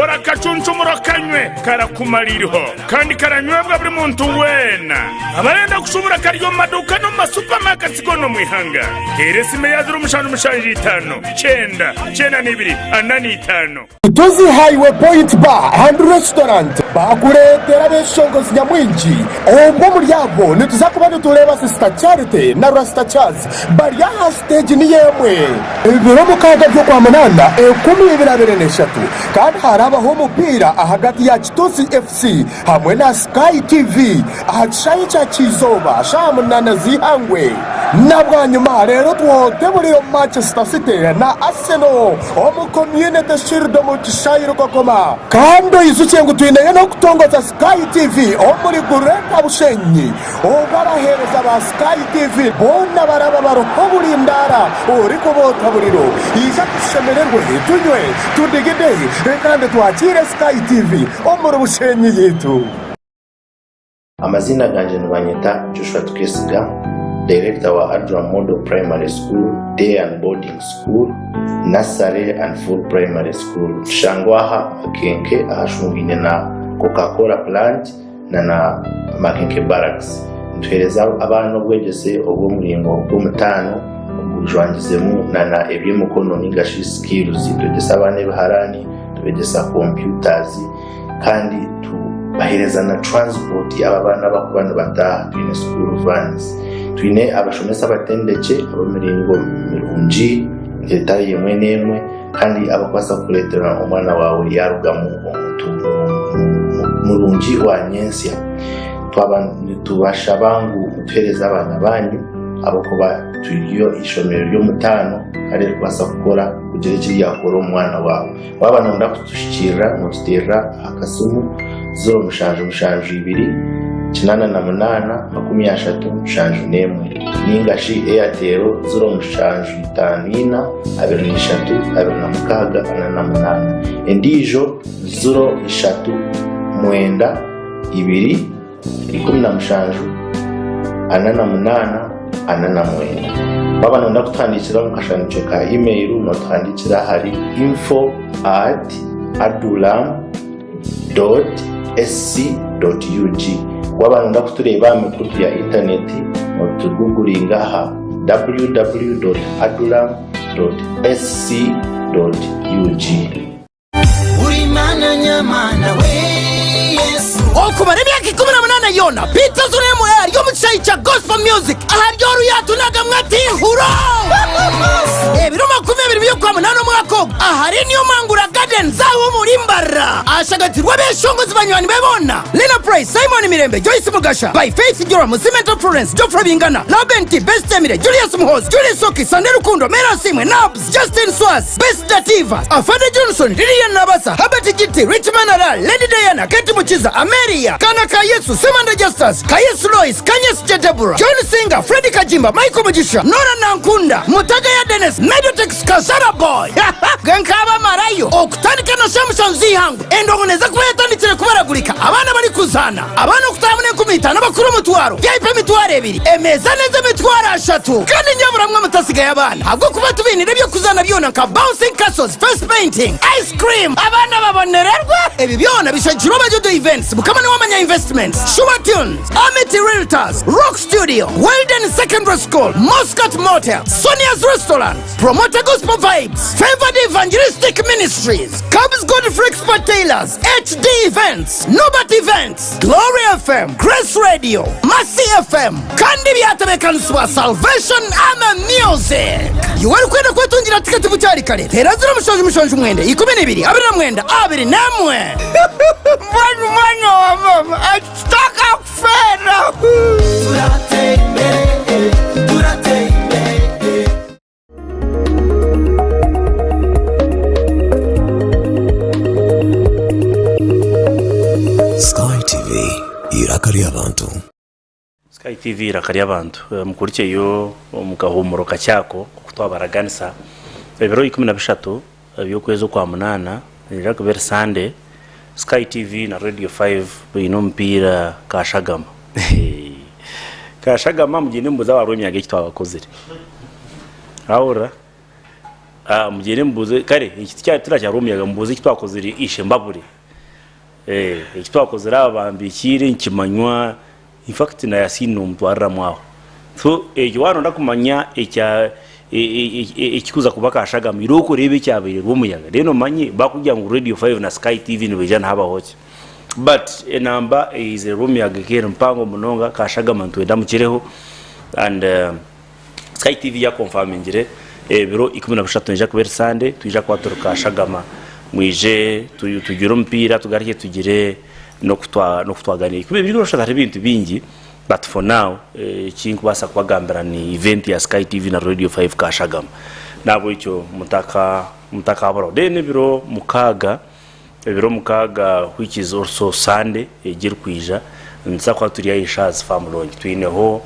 Ora kachunchumura kanywe karakumaliriho kandi karanywebwa buri muntu wena abarenda kushubura kariyo maduka no masupermarkets gono mwihanga keresime yazuru mushanju mushanji 5 chenda 2 8 Tuzi Highway Point Bar and Restaurant bakuretera beshongozi nyamwinji ombo muri yabo nituzakuba ntureba Sister Charity na Rasta Charles bari ya stage ni yemwe ibiro mukaga byo kwa manana 10:23 kandi harabaho umupira hagati ya Kitosi FC hamwe na Sky TV ahacaye cya kizoba shamunana zihangwe nabwanyuma rero twote muri Manchester City na Arsenal omu community shield mu kishayiro kokoma kandi izukiye ngutwineye no kutongoza Sky TV omuri gureka bushenyi obarahereza ba Sky TV bona baraba baroho burindara uri kubota buriro iza kushemererwe tunywe tudigide kandi twakire Sky TV omuri bushenyi yetu. Amazina ganje nibanyita Joshua Tukesiga, Director wa Adra Model Primary School, Day and Boarding School, Nursery and Full Primary School. Shangwaha Makenke ahashungine na Coca-Cola plant na Makenke Barracks. Ntwereza abantu bwegese obwo mulingo bw'umutano bujwangizemu na ebyemukono n'ingashi skills tugesa abane baharani tubegesa computers kandi bahereza na transport ababana bakubana bataha twine school vans twine abashomesa batendeke abamiringo mirungi etaye yemwe nemwe kandi abakwasa kuletera umwana wawe yaruga mu murungi wa nyensya tubasha bangu mutwereza abana banyu abakuba tuyo ishomero ryo mutano ari kwasa gukora kugerekeye yakora umwana wawe wabana ndakutushikira mutera akasumu 0 kinana na munana 30 ningashi Airtel 0 5 endijo 0 mwenda 2 17 baba nonda kutandikira mukashanije ka email notandikira hari info@adulam.sc.ug waba nonda kutureba mikutu ya internet notugugulinga ha www.adulam.sc.ug. Uri mana nyamana we Yesu Okubiri myaka 18 Imana yona Peter Zuremo yo mu cyayi gospel music aharyo ruyatunaga mwatihuro ebiro 20 byo kwa munano mwako ahari niyo mangura garden zawo muri mbara ashagatirwa beshongozi banywani bebona Lena Price Simon Mirembe Joyce Mugasha by Faith Jora Musimento Florence Jofra Bingana Labenti Best Emire Julius Muhoz Julius Soki Sande Rukundo Mera Simwe Nabs Justin Swas Best Dativa Afande Johnson Lilian Nabasa Habati Giti Richman Aral Lady Diana Kati Muchiza Ameria Kana Kayesu Simanda Justus Kayesu Lois Kanyes Jedebura John Singer Freddy Kajimba Michael Mujisha Nora Nankunda Mutaga ya Dennis Medotex Kasara Boy Gankaba Marayo Okutanika na Samson Zihangu Endongoneza kubayatandikire kubaragurika abana bari kuzana abana kutamune kumita n'abakuru mutwaro byayipe mitwaro ebiri emeza neza mitwaro 3 kandi nyaburamwe mutasigaye abana ahubwo kuba tubinire byo kuzana byona nka bouncing castles face painting ice cream abana babonererwa ebi byona bishakiro bajudo events bukamane wamanya investments Sure Tunes Amity Realtors Rock Studio Weldon Secondary School Muscat Motel Sonia's Restaurant Promoter Gospel Vibes Favored Evangelistic Ministries Cubs Godfrey Expert Tailors HD Events Nobat Events Glory FM Grace Radio Mercy FM kandi byatabekanswa Salvation Ama Music yuwari kwenda kwetungira tiketi bucyari kare terazira mushonje mwende 12 abira mwenda abiri namwe mwana wa mama ataka kufera Sky TV irakari abantu. Sky TV irakari abantu mukurikiye yo mugahumuro kacyako kutwabaraganisa ebiro 13 byo kwezo kwa munana niraka ber Sunday Sky TV na Radio 5 bino mpira kashagama kashagama mugende mbuza warumyaga kitwabakozire ahora mugende mbuze kare iki cyari turacyarumyaga mbuze kitwakozire ishe mbabure kitwakozira abambikire nkimanywa in fact na yasino mutwarira mwaho so ejo ndakumanya ekikuza kubaka ashagama iroko rebe cyabere rwumuyaga reno manye bakujya ngo Radio 5 na Sky TV nibejana haba hoche but a number is a rumiyaga kera mpango munonga kashagama ntwenda mukireho and Sky TV ya confirmingire biro 13 nja kubera Sunday tuija kwaturuka ashagama mwije tugira mpira tugarike tugire no kutwaganira kube biri gushaka ibintu bingi but for now kintu basa kwagambira ni event ya Sky TV na Radio 5 kashagama nabo icyo mutaka baro dene biro mukaga which is also Sunday ejir kwija nsakwa turiya ishazi family twineho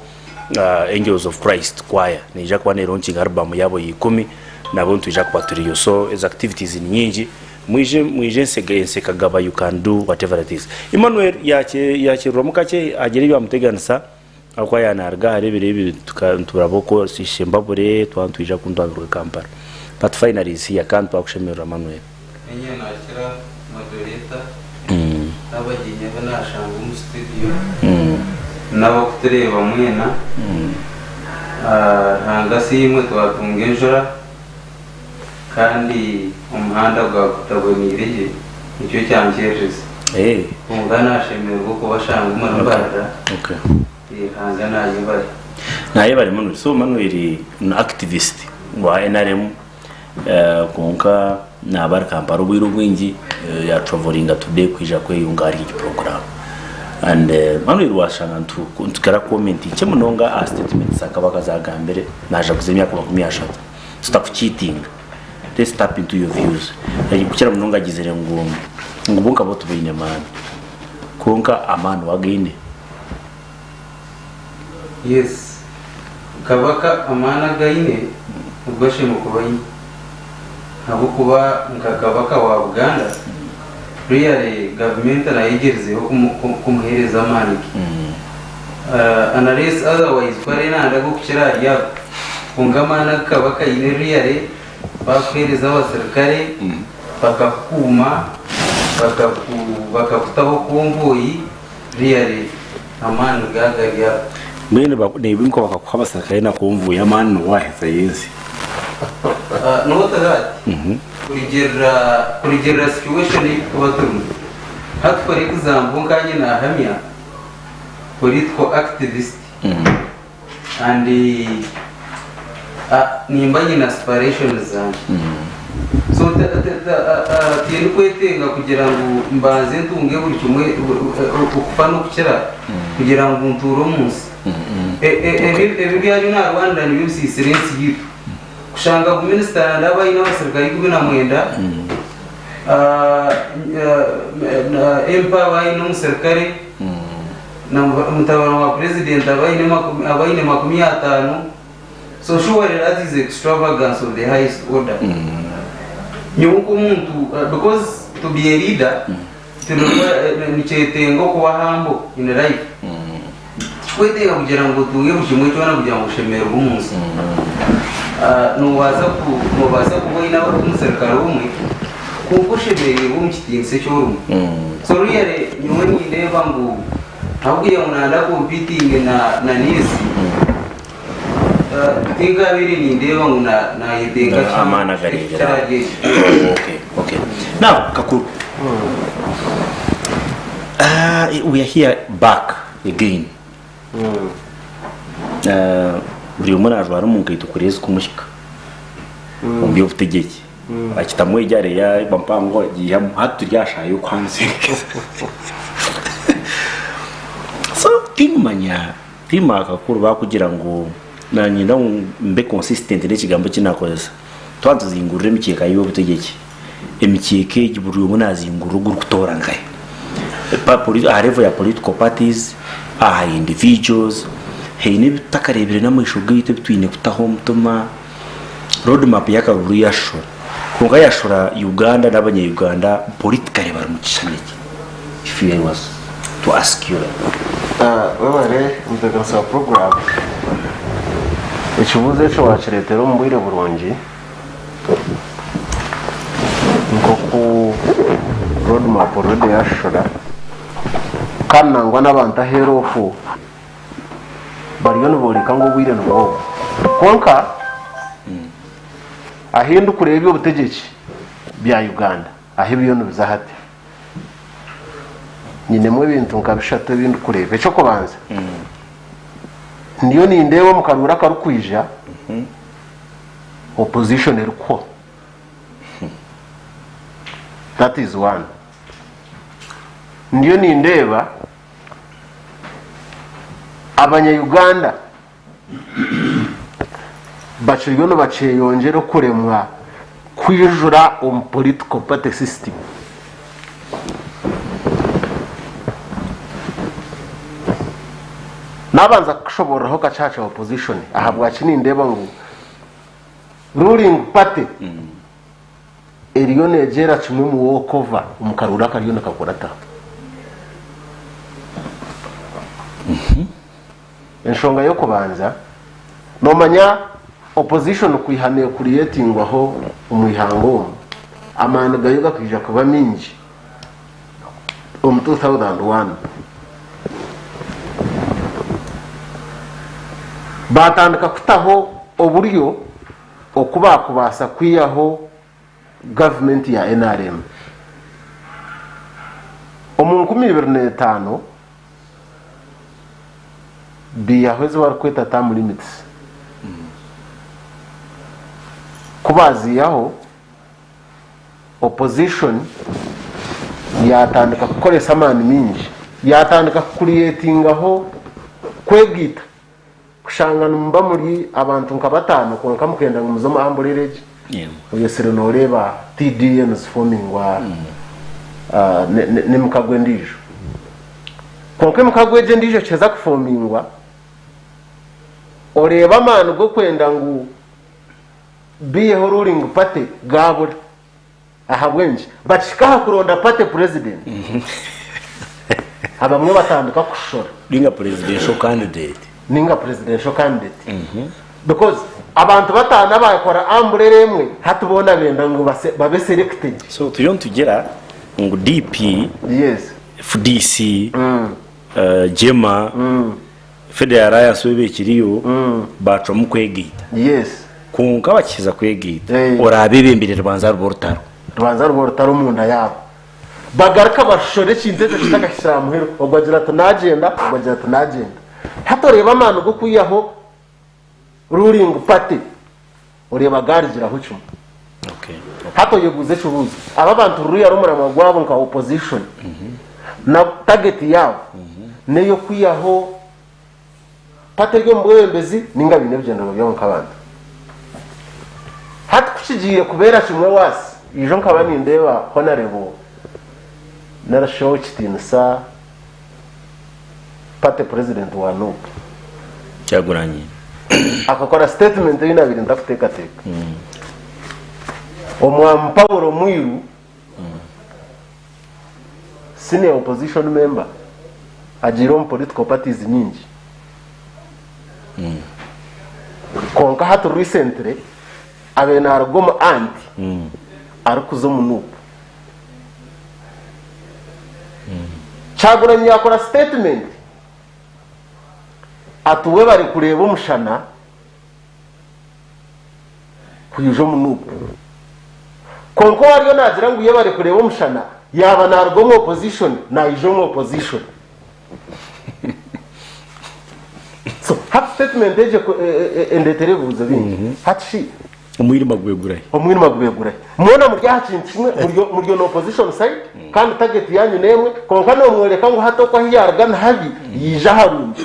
Angels of Christ choir nija kwa ne launching album yabo 10 nabo tujja kwa turiyo so as activities ni nyingi mwije nsekagaba you can do whatever it is Emmanuel yache romukache agere bya muteganisa akwa yanarga arebere turaboko sishembabure twantwija kundandurwe Kampala but finally is here can't akushemera Emmanuel enye nakira moderator abaginye banashanga mu studio nabo kutureba mwena hanga simwe twatungenjora kandi umuhanda gwa kutabonireye nicyo cyangereza ungana shemerwa ko bashanga umurabara okay hanga nayibare Manuel so Manuel na activist wa NRM konka na bar Kampala bwiro bwingi ya traveling today kwija kweyungari iki program and Manuel washanga ntukara comment icyo munonga a statement sakabaka zagambere naje kuzemya ko 10 stop cheating. Let's tap into your views. Kukira munonga gizere ngubunka botu bine man. Konka amani wagine. Yes. Kabaka amana gaine ubashe mukubayi. Habo kuba nkakabaka wa Uganda. Really government na yegereze kumuhereza amani. Unless otherwise parena ndago kukira ya kungamana kabaka ine really bakwiriza abasirikare bakakuma bakakutaho kumbuyi really amani gagaria mwene nebinko bakakuha abasirikare na kumvuye amani waheza yezi no that kurigira situation kubatumye hat for example kanye na hamia political activist and nimbanye na aspirations zanjye so tiye kwetenga kugira ngo mbanze ntunge buri kimwe ukufa no kukira kugira ngo nturo munsi ebi byari na Rwanda ni bisi sirensi yitu kushanga ku minister ndaba ina basirikari kubina mwenda na empower ino musirikari na mutawala wa president abaine makumi atano so sure that is extravagance of the highest order nyuko muntu because to be a leader ni chetengo kwa hambo in life kwetega kugira ngo tunge bushimwe cyona kugira ngo shemera umunsi nubaza kuba ina bamusirikare umwe kuko shebeye bumkitinse cyo so really nyuwe ni ndeba ngo abwiye munanda competing na nisi tinga biri ni ndeba ngo na idenga amana garigera okay now kakuru we are here back again buri umwe najwara mu nkito kureza kumushika omuby'obutegyeki akitamwe ijare ya bampango giye hatu ryashayo kwanze so timanya kakuru bakugira ngo nanyinda mbe consistent n'ekigambo kinakoza twantuzingurire emikeka y'obutegyeki emikeke giburi umwe nazingurura gutorangaya level ya political parties individuals heine bitakarebere n'amaisho gite bitwine kutaho mutuma roadmap yakaruru yashora kunga yashora Uganda n'abanye-Uganda politically bari mu kishaniki if I was to ask you wabare muzagasa program ikibuze cyo wakiretero mu bwire burungi ngo ku roadmap already yashora kanangwa n'abantu aherofu bariyo nuboreka ngo bwire n'ubwo konka ahindu kureba ubutegeki bya Uganda aho ibintu bizahate nyine mwe bintu nkabishate bintu kureba cyo kubanza niyo ni ndebo mukarura karukwija opposition eriko that is one niyo ni ndeba abanya-Uganda baciriyo no baceyongera kuremwa kwijura political party system nabanza kushobora ho gacaca opposition ahabwa kini ndeba ngo ruling party eriyo negera kimwe mu wokova umukarura kariyo nakakorata enshonga yo kubanza nomanya opposition kuihane creating aho umuihango amana gayoga kwija kuba minji 2001 batandika kutaho oburyo okuba kubasa kwiyaho government ya NRM omuntu 2005 biyahweze barikweta term limits kubaziyaho opposition yatandika kukoresa amani minji yatandika creating aho kwegita kushangana mba muri abantu nkabatano konka mukenda ngumuzo ambulireje uyesere noreba TDMs forming wa ne mukagwe ndijo konka mukagweje ndijo cheza kuformingwa oreba amana go kwenda ngo biye ruling party gabura ahabwenje bachikaha kuronda party president abamwe batandika kushora ninga presidential candidate because abantu batana bakora amburere emwe hatubona benda ngo babe selected so tugera ngo DP yes FDC Jema Federal Alliance webekiriyo baca mu kwegita yes kunka bakiza kwegita orabe bembere rwanza rworutaro mu nda yabo bagaruka bashore kinzeze kitagashira muhero obagira tunagenda hatoreba amana go kuyaho ruling party ureba gargira hucuma hato yeguze chubuzi aba bantu ruya rumura magwabo nka opposition na target yao neyo kuyaho patege mbwembezi ninga bine byendo byo nk'abantu hatukukigiye kubera kimwe wasi ijo nk'abani ndeba honorable narashow kitinsa pate president wa NUP cyaguranye akakora statement y'inabiri ndakuteka teka omwampawuro mwiru senior opposition member ajiro political parties nyingi konka hatu recently abena argoma anti arikuzo munupu cyaguranye yakora statement atuwe bari kureba umushana kuyijo munupu konko wariyo nagira ngo iyo bari kureba umushana yaba nargomo opposition na ijo opposition so hat statement eje endetere buzo bingi hatshi umwiri magweguraye mubona muri hakintimwe muri no opposition side kandi target yanyu nemwe konka no mwereka ngo hato kwa hiyargana habi yija harundi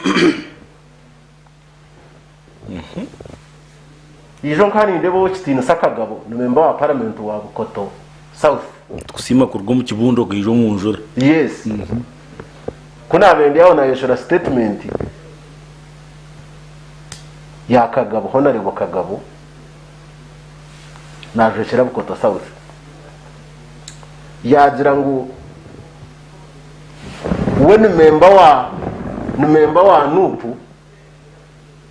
ijo nkani ndebo kitino sakagabo no member wa parliament wa Bukoto South kusima kurwo mu kibundo gijo mu njura yes kuna bende yawo na yeshora statement ya kagabo honorable kagabo naje kira Bukoto South yagira ngo we ni member wa NUP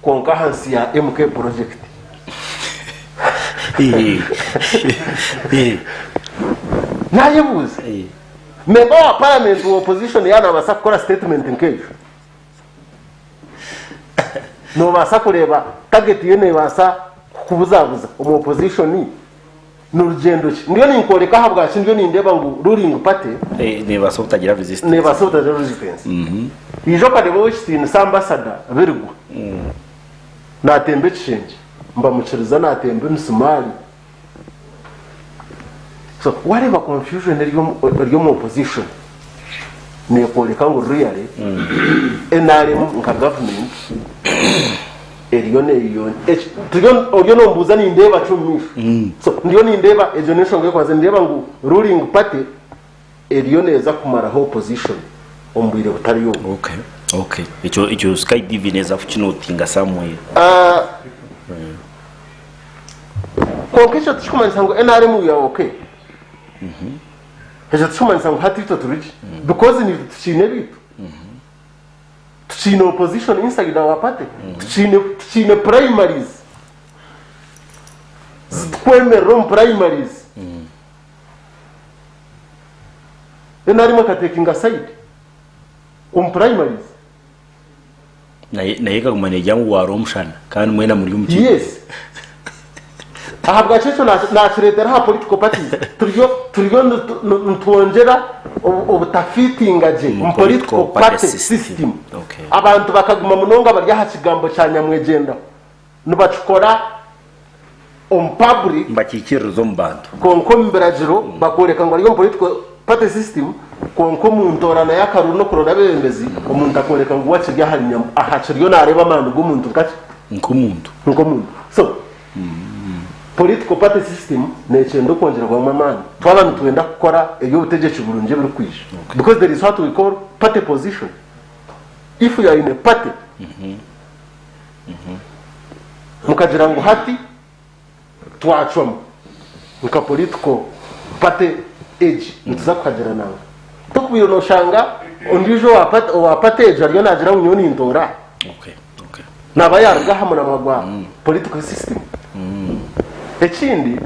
konka hansi ya MK project nayebuze member wa parliament wa opposition yana basa gukora statement nkejo no basa kureba target yene basa kubuzabuza umu opposition n'urugendo ki ndiyo ninkoreka habwa kindiyo nindeba ngo ruling party ne basa utagira resistance ijo kadebo kitini ambassador berigwa natembe change mba muciriza natembe musumari so whatever confusion ryo mu opposition ne koreka ngo really NRM nka government eriyo neyo tuyo no mbuza ni ndeba chumisho so ndiyo ni ndeba ejo nishonge kwaze ndeba ngo ruling party eriyo neza kumara ho opposition ombwire butari yo okay icho Sky TV neza fuchino tinga samwe kokesho tukumanisa ngo NRM ya okay hejo tukumanisa ngo hatito turiji because ni tuchine bitu tuchine opposition inside our party tuchine primaries kweme rom primaries NRM katekinga side primaries na yeka kumane jangu wa romshana kandi mwena muri umti yes ahabwa cyo na kiretera ha political parties turiyo ntwongera ubutafitinga je mu political party system abantu bakaguma munonga bari ha kigambo cya nyamwegenda nubacukora public mbakikirizo mbantu konko mberagiro bakoreka ngo ari political party system konko muntorana yakaru no kurora bembezi umuntu akoreka ngo wakirya harinya ahaciriyo nareba amana gumuntu gace nkomuntu so political party system necendo kongera kwa mamana twabantu twenda gukora iyo butegeke burunje buri kwisha because there is what we call party position if you are in a party mukagira ngo hati twacwamo muka political party age ntuza kukagira nawe tukubiro no shanga ondijo wa party age ariyo nagira ngo nyoni ndora okay naba yarga hamuna magwa political system ekindi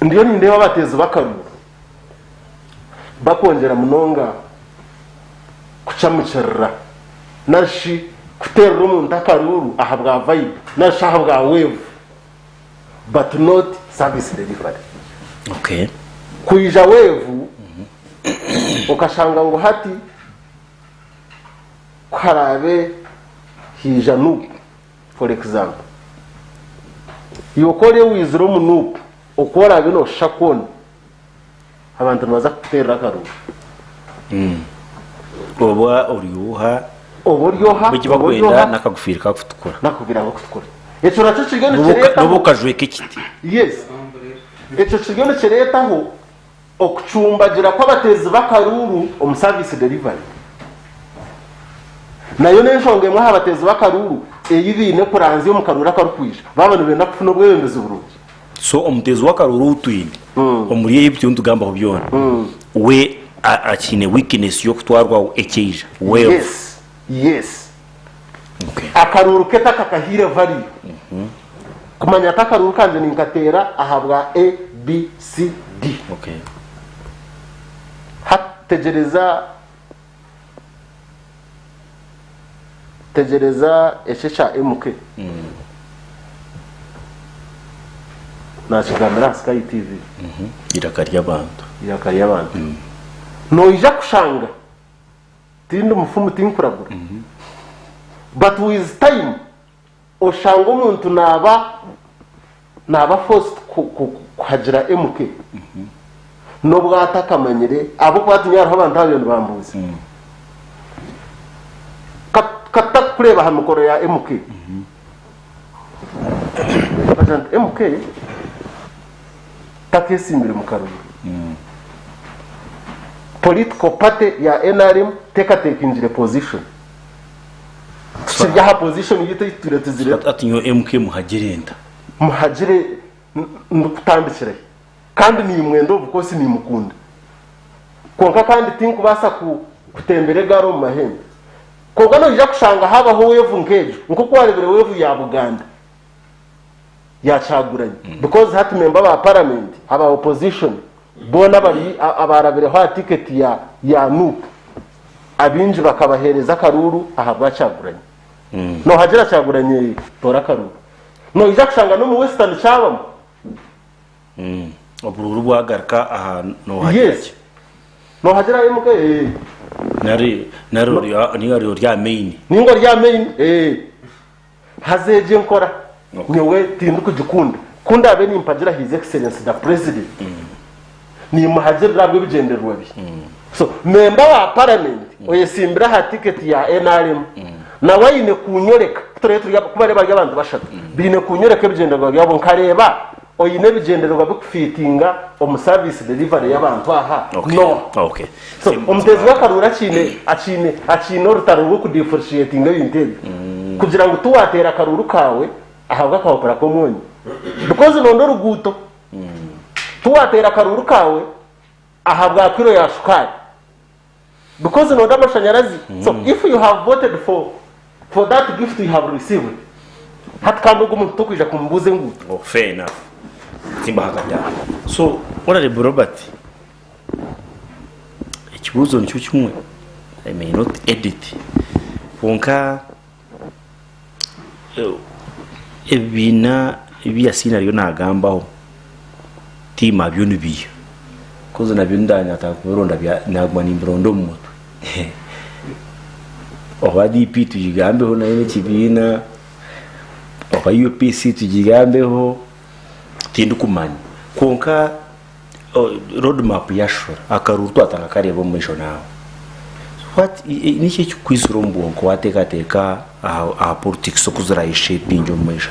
ndiyo nindeba bateza bakaru bakongera munonga kucamucerra nashi kutera umuntu akaruru ahabwa vibe nashi ahabwa wave but not service delivery okay kuija wave ukashanga ngo hati kwarabe hija nup for example yokore wiziro mu nup ukora bino shakoni abantu baza kutera karu oba uryoha buryoha nakagufira kakutukura nakubwira ngo kutukura eco naco kigeno cereta n'ubukajweke kiti yes eco kigeno ceretaho okucumbagira kw'abatezi bakaruru omu service delivery nayo n'enshonga emwe abatezi bakaruru eyibine kuranzi yo mu karuru akarukwisha babana benda kufuna obwebembezi burungi so omutezi w'akaruru utwine omuriye y'ibyo ntugamba ku byona we akine weakness yo kutwarwa ekeija we yes akaruru keta kakahire vari kumanya akaruru kanje ninkatera ahabwa A B C D tegereza eshesha MK nakigamira Sky TV irakari y'abantu no ija kushanga tindi mufumu tinkuragura but with time oshanga umuntu naba forced kuhagira MK no bwatakamanyire abo kwatunyara abantu abyo bambuze kata kureba hamukoro ya MK agent MK takesimbire mu karuru political party ya NRM taking position sirya position yite turetizire atinyo MK muhagire ndukutambikire kandi ni mwendo bukosi ni mukunda konka kandi tinkubasa kutembere garo mu mahembe konka no ija kushanga habaho wevu nkejo nko kwarebere wevu ya Buganda yacaguranye because hati member ba parliament aba opposition bona bari abarabire ha ticket ya NUP abinji bakabahereza karuru aha bacaguranye no hagera caguranye tora karuru no ija kushanga no mu western cyabamo obururu bwagarka aha no hagera no hagera MK nari rya main ningo rya main hazeje nkora nyewe tindu kugikunda kunda abe ni mpagira his excellence the president ni muhagera rabwe bigenderwa bi so member wa parliament oyesimbira ha ticket ya NRM na wayine kunyoreka turi kubare barya abantu bashaka bine kunyoreka bigenderwa byabo nkareba oyine bigenderwa bikufitinga omu service delivery y'abantu aha no so omutezi w'akarura akine urutaro rwo kudifferentiatinga ibintu kugira ngo tuwatera akaruru kawe ahabwa akawukora ko mwonye because nondo ruguto tuwatera akaruru kawe ahabwa kilo ya shukari because nondo amashanyarazi so if you have voted for that gift you have received hatkandu gumuntu tukwija kumbuze nguto fair enough simba hakajya so honorable Robert ikibuzo nicyo kimwe I may not edit konka ebina ibiya scenario nagambaho tima byo nibiyo kozo nabyo ndanya atakuronda bya nagwa nimburondo mu mutwe ODP tujigambeho na yene kibina UPC tujigambeho tindu kumanya konka roadmap yashora akaruru twatanga karebo mwisho nawe what niki cyukwisura mbongo watekateka aha politics okuzira ishaping yo mwisho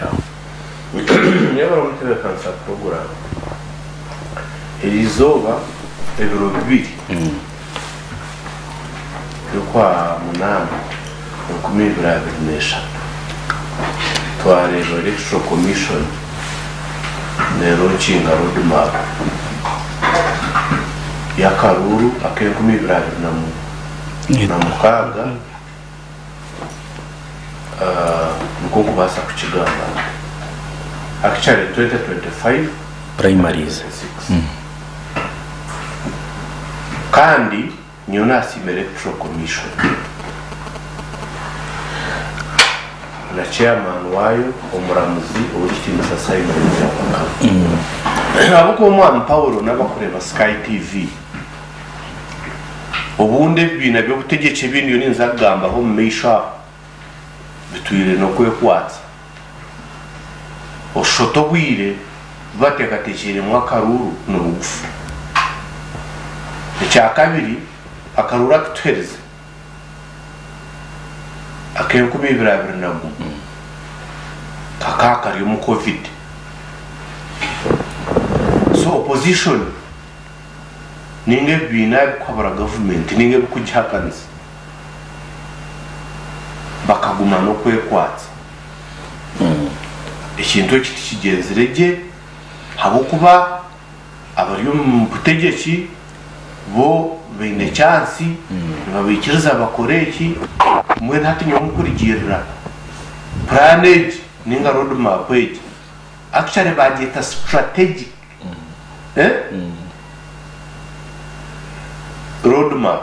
niba rumutebe kansa program irizoba ebiro bibiri yo kwa munana okumibira binesha twarero electoral commission nero nshinga roadmap ya karuru akenkumibira na mukaga nuko kubasa kukigamba actually 2025 primaries kandi nyona asime electoral commission na chairman wayo omuramuzi owekitiibwa Simon Abo ko mwana Paulo n'abakureba Sky TV ubundi bina byo butegeke bintu ninza kugamba ho amaisho bitwire no kwekwatsa oshoto bwire batekatekere mu akaruru n'ubufu icya kabiri akarura kitwereze akenko bibirabira nago kakakari mu covid so opposition ninge bina kwabara government ninge kujyakanza bakaguma no kwekwatsa ikintu kigenzerege habo kuba abari mu butegeki bo bine chance babikiriza bakoreki mwe ntatinyo mukurigirira planage ninga road map page actually bagita strategic road map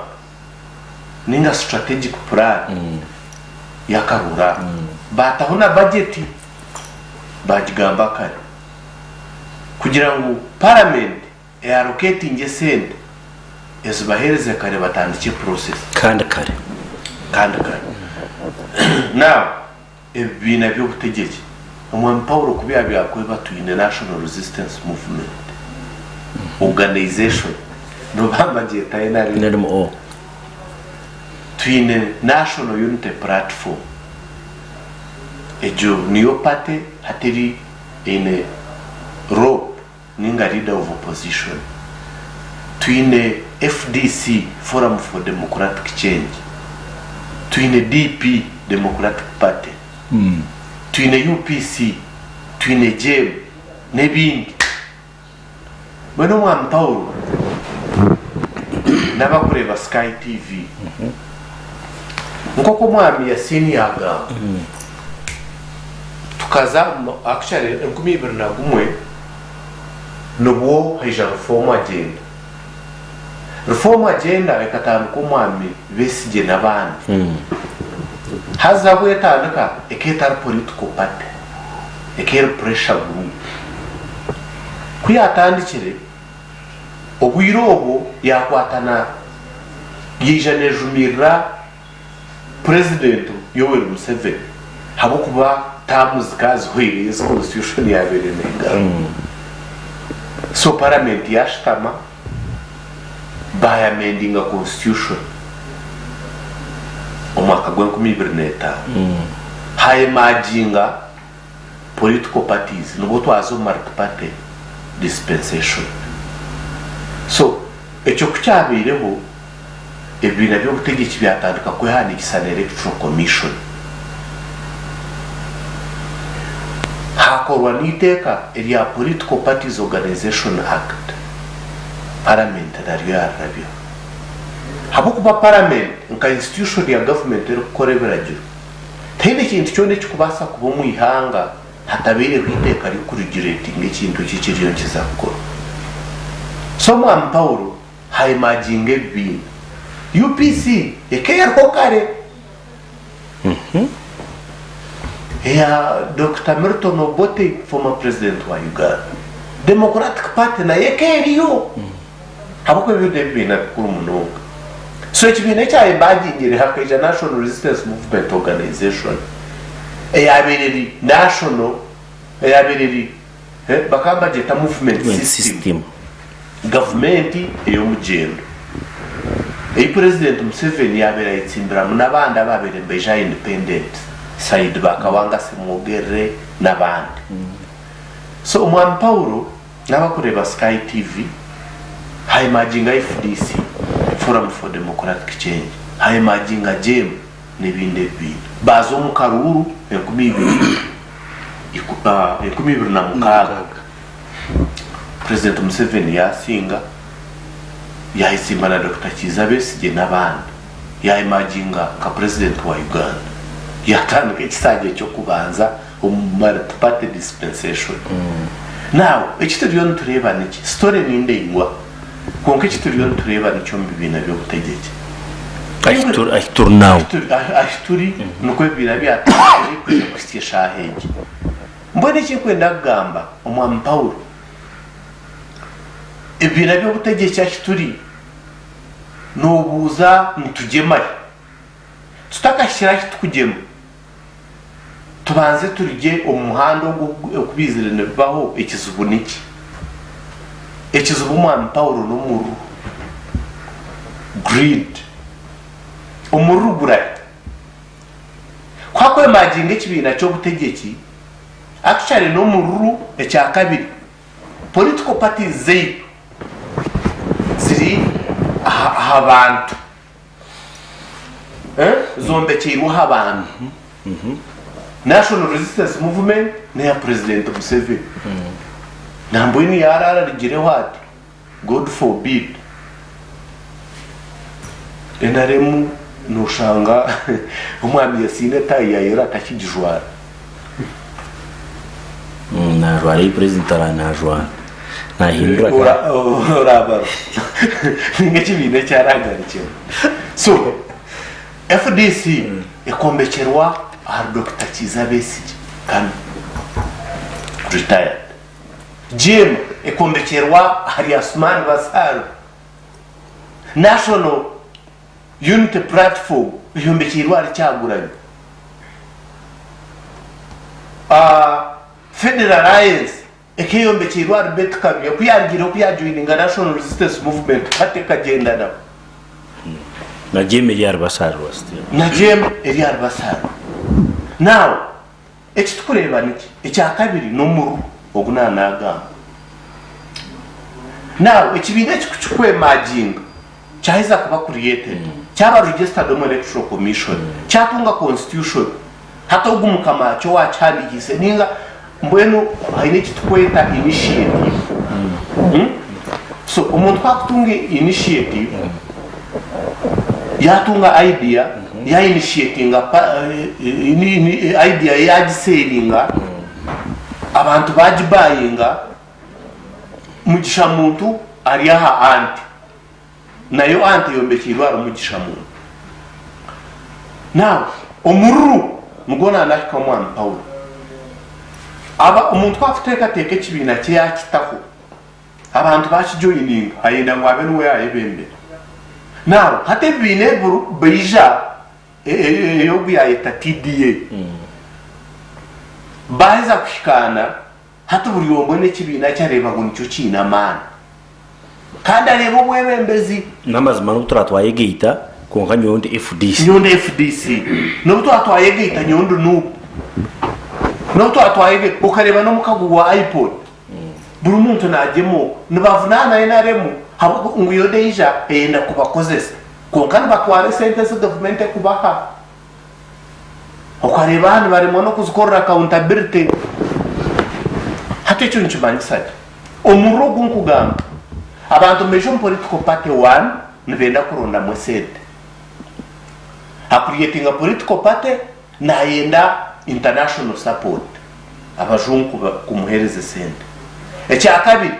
ninga strategic plan yakarura batahona budget bagigamba kare kugira ngo parliament allocating send ezibahereze kare batandike process kandi kare now ebina byo butegeki umwami Paul kubiya byakwe batuyine national resistance movement organization no bambaje tayinari nerimo tuyine national unity platform ejo niyo party hateri ine rope ninga leader of opposition tuyine FDC Forum for Democratic Change tuyine DP Democratic Party tuyine UPC tuyine JEM nebindi bano mwami Paul nabakureba Sky TV nkoko mwami yasini yaga tukaza actually nkumi gumwe nubwo haija reform agenda ekatanduka umwami besije nabandi haza kwetandika eketa political party ekera pressure group kuyatandikire obwirobo yakwatana yijane jumira president Yoweri Museveni habo kuba tamuzikazi hoyeze constitution yabere nenga so parliament yashtama by amending a constitution omwaka gwa 2025 haye majinga political parties nubo twazo multi party dispensation so echo kucyabireho ebina byo gutegeka byatandika ko hani kisane electoral commission hakorwa niteka area political parties organization act parliament nariyo yarabyo habo kuba parliament nka institution ya government ero koreberagira tende kintu cyone cyukubasa kuba mu Eihanga hatabere kwiteka ari kurigirating ikintu kikiriyo kizakora so mwami Paul haimajinge bi UPC ekero kare ya Dr. Milton Obote former president wa Uganda Democratic Party na yekeriyo habo ko byo bina kuri muno so kibine cyaye bagingire hakaja National Resistance Movement Organization eyabiriri national eyabiriri bakamba jeta movement system government eyo mugendo president Museveni yabera itsimbira munabanda babere mbeja independent side bakawanga semugere nabandi so umwami Paul nabakureba Sky TV haimajinga FDC Forum for Democratic Change haimajinga JEM nebinde bintu bazo mu karuru 2026 president Museveni yasinga yahisimba na Dr. Kizabesige nabandi yaimajinga ka president wa Uganda yatandika ikisaje cyo kubanza multi party dispensation now ekituriyo tureba niki story ninde ingwa konke ekituriyo tureba nicyo mbibina byo gutegeka ahitur now ahituri nuko bibira byatari kwishye shahege mbone kikwenda kugamba umwami Paul ibira byo gutegeka kituri nobuza ntugemaye tutakashyiraho tukugema tubanze turije umuhanda wo kubizirana bibaho ikizubu niki ikizubu umwana Paul n'umuru greed umuru burayi kwa kwemaginga ekibina cy'obutegeki actually n'umuru ecya kabiri political parties ziri abantu zombekirwa abantu National Resistance Movement na President Museveni nambo ni yarara rigireho ati God forbid enaremu nushanga umwami yasine tayi yayera atakijijwara na rwari president arana jwa na hindura uraba ngeki bine cyarangarikiye so FDC ekombekerwa Dr. Kiza Besigye kan retired Jim ekombekerwa hari Asman Basaro National Unity Platform yombekerwa ari cyaguranye Federal Alliance ekeyombekerwa ari betkamye kuyangira kuyajoininga National Resistance Movement bateka gendana na Jim Eliar Basaro na Jim Eliar Basaro now ekitukureba niki ekya kabiri n'umuru ogunanaga now ekibinga ekikukwemaginga cyaheza kuba created cyaba registered on electoral commission cyatunga constitution hata ugumukama cyo wachandikise ninga mbwenu haine kitukweta initiative so umuntu kwakutunga initiative yatunga idea ya initiatinga idea yagiselinga abantu bagibayinga mugisha muntu ari aha anti nayo anti yombekirwa mugisha muntu now umuru mugona nashika mwana Paul aba umuntu kwafuteka teke kibina cye yakitaho abantu bakijoyininga ayenda ngwabe nuwe yayebembe now hate bineburu beija yobu ya eta TDA baza kushikana hatu buri yombone kibina cyareba ngo nicyo kina mana kandi areba bwebembezi namazima no turatwaye gita konka nyondi FDC no turatwaye gita nyondo no turatwaye ukareba no mukagu wa iPod buri muntu najemo nibavunana inaremu habo nguyo deja enda kubakozesa konka batware sente za government kubaha ukareba hano barimo no kuzikorera accountability hate cyo nchimanyisaje umurugu nkugamba abantu mejo political party 1 nibenda kuronda mwesete creating a political party na yenda international support abajunku kumuhereze sente ekya kabiri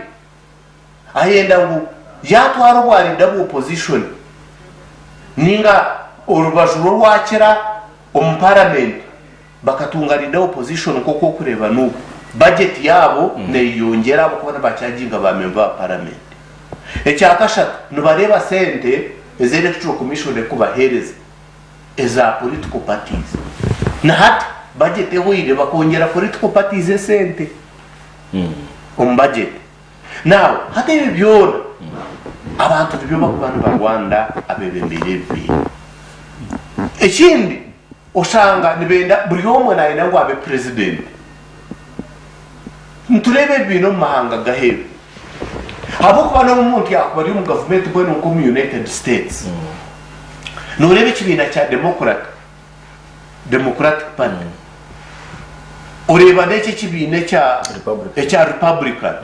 ayenda ngo yatwara bwari double opposition ninga urubajuru rwakira parliament bakatunga rinda opposition koko kureba nuko budget yabo neyongera bakubona bacyaginga ba member parliament ecyakashaka nubareba sente eze electoral commission kubahereza eza political parties na hat budget ehwire bakongera political parties sente budget now hata ibibyona abantu byo bakubana ba Rwanda abebembere ekindi oshanga nibenda buri homwe naina ngo abe president nturebe bino mahanga gahebe habo kubana umuntu yakubari mu government bwo no United States nurebe kibina cya Democratic Party ureba ndetse kibine cya Republican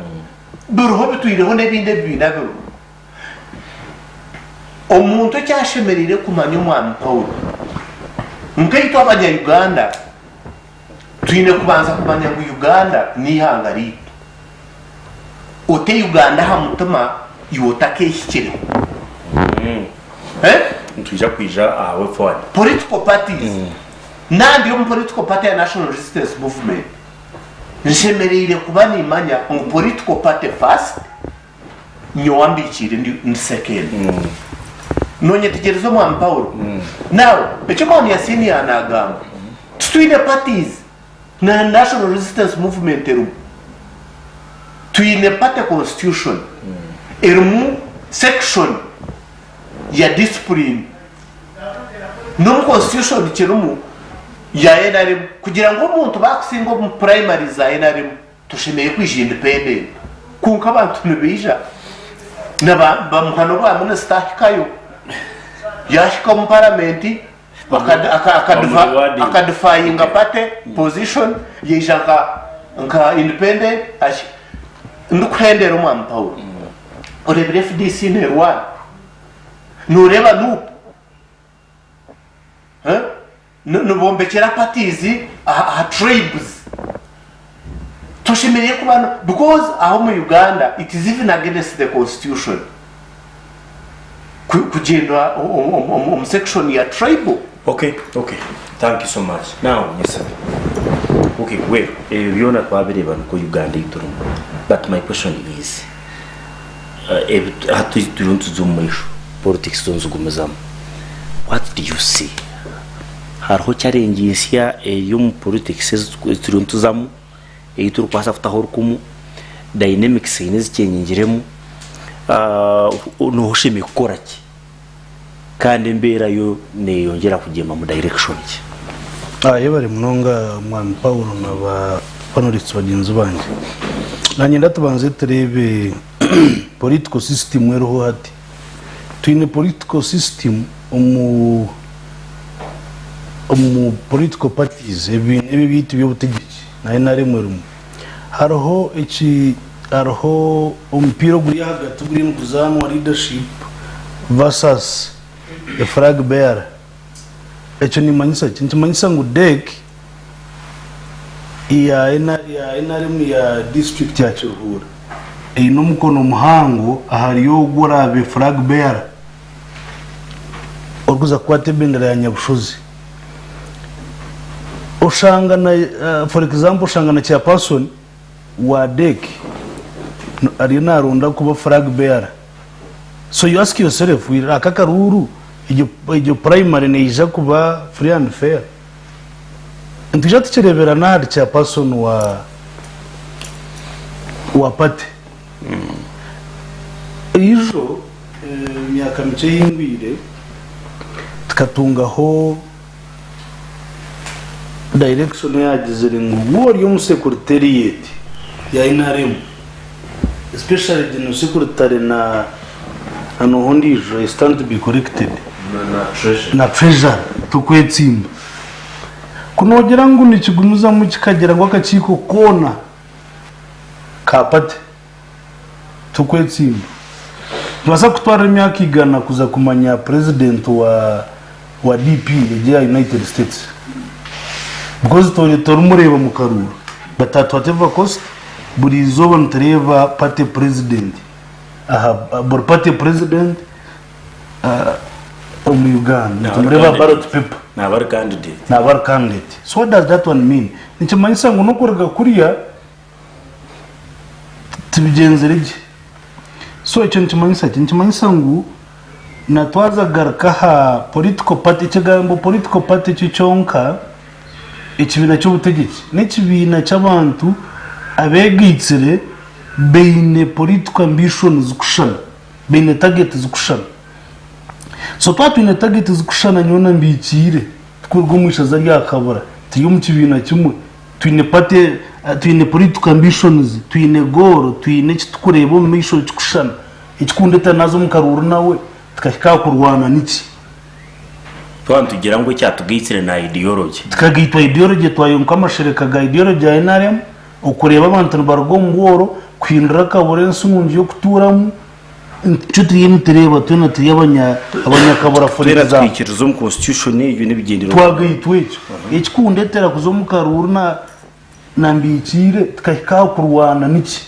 buruho bituireho nebinde bibina biro omuntu cyashemerire kumanya umwana Paul nkayito abanya Uganda twine kubanza kumanya ngo Uganda ni Eihanga ri ote Uganda hamutama yotake ikire ntujya kwija awe forward political parties nandi yo political party ya National Resistance Movement nshemerire kubana imanya ngo political party first nyowambikire ndi second nonye tegerezo mwa Paul now echo mwa ya senior na gamba twine parties na national resistance movement erumu twine party constitution erumu section ya discipline no constitution cherumu ya NRM kugira ngo umuntu bakusingo mu primary za NRM tushemeye kwije independent kunka abantu nibija bamuhano ba minister kayo yashika mu parliament akadefyinga pate position yishaka nka independent ndukuhendera umwa Paul urebere FDC nerwa nureba nupo nubombekera parties tribes tushimiriye kubana because aho mu Uganda it is even against the constitution kugenda section ya tribal. Okay, thank you so much. Now yes, okay, well yona twabireba ko Uganda ituru, but my question is hatu tuzumisho politics zonzugumezamo, what do you see hariho challenges ya yum politics tuzamu eituru kwasa futahorukumu dynamics inezi cyenyingiremo no ushimi koraki kandi mbera yo ne yongera kugema mu direction ki yebare munonga mwa Paul naba panelist bagenzi banje nanye ndatubanze turebe political system eroho hati twine political system umu political parties ebi bitu by'ubutegetsi naye naremurumu hariho umupira guri hagati guri mukuzanwa leadership versus the flag bearer. Echo ni manyisa ngo deck ya NRM ya district ya Kiruhura ino mukono muhango ahariyo gurabe flag bearer okuza kwate bendera ya Nyabushozi ushangana for example ushangana chairperson wa deck arina ronda kuba flag bearer. So you ask yourself, akakaruru ijo primary neija kuba free and fair. Ntija tuchirebera na chairperson wa party. Ijo myaka mice yingwire tukatungaho direction yagize ngo wori yo secretariat ya NRM, especially the secretary na hondijo is stand to be corrected na treasure tukwetsimba kunogera ngo nikigumiza mu kikagera ngo akaciko kona kapate tukwetsimba basa kutwara imyaka igana kuza kumanya president wa DP ya United States because torumureba mu karuru batatu whatever cost buri zoba ntareba party president bor party president mu Uganda tumureba ballot paper na bar candidate. So what does that one mean? Nichimanyisa ngo nokorega kuriya tibigenzerege. So icyo nichimanyisa ngo natwaza garkaha political party cyagambo political party cyonka ikibina cy'ubutegetsi n'ikibina cy'abantu abegitsire beine political ambitions kushana beine target zukushana. So twatwine target zukushana nyona mbikire twurwo mwishaza ryakabura tiyo mu kibina kimwe twine party twine political ambitions twine goal twine kitukureba mu misho cyukushana ikikundeta nazo mu karuru nawe tukashika kurwana niki twantugira ngo cyatugitsire na ideology tukagitwa ideology twayonka amashereka ga ideology ya NRM ukureba abantu bargo ngoro kwindura kaburense umunji yo kuturamo inshuti y'imitereba tuna abanyakabura for example twikirizo mu constitution y'ibyo nibigendero twagitwe ikikundetera kuzo mu karuru na mbikire tukashika kurwana niki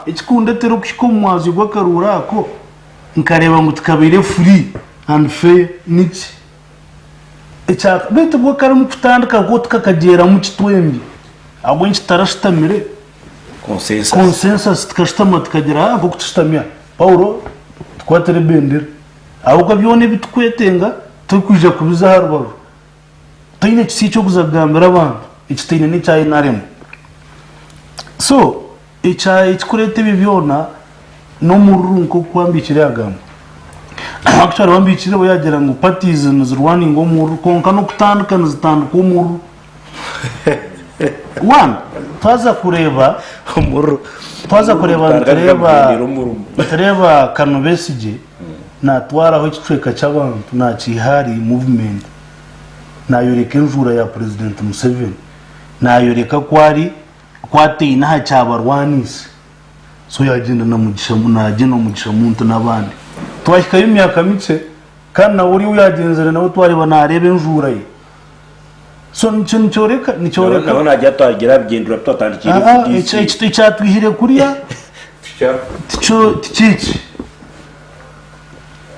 ikikundetera ukiko mwazi gwa karura ko nkareba ngo tukabire free and fair niki echaka beto gwa karamu kutandika ngo tukakagera mu kitwembi ahubwo nkitarashitamire consensus tukashitama tukagera aho kutushitamya Paulo twatere bendera ahubwo byone bitukwetenga tukwije kubiza harubaru tayine cyo kuzagambira abantu ikitine ni cyayi naremo so ikurete bibyona no murunko kwambikira yagamba actually wambikira bo yagera ngo parties n'zirwani ngo muru konka no kutandukana zitanduka umuru one twaza kureba umuru twaza kureba tureba Kano Besigye natwaraho ikicweka cy'abantu nakihari movement nayoreka imvura ya President Museveni nayoreka kwari kwateye naha cyabarwanise so yagenda na mugisha munagena umugisha muntu nabandi twashikayo imyaka mice kandi na uri uyagenzera nawe twareba narebe imvura ye so nicyoreka nabona ajya twagira bigendura tutandikira iki cyatwihire kuriya tikici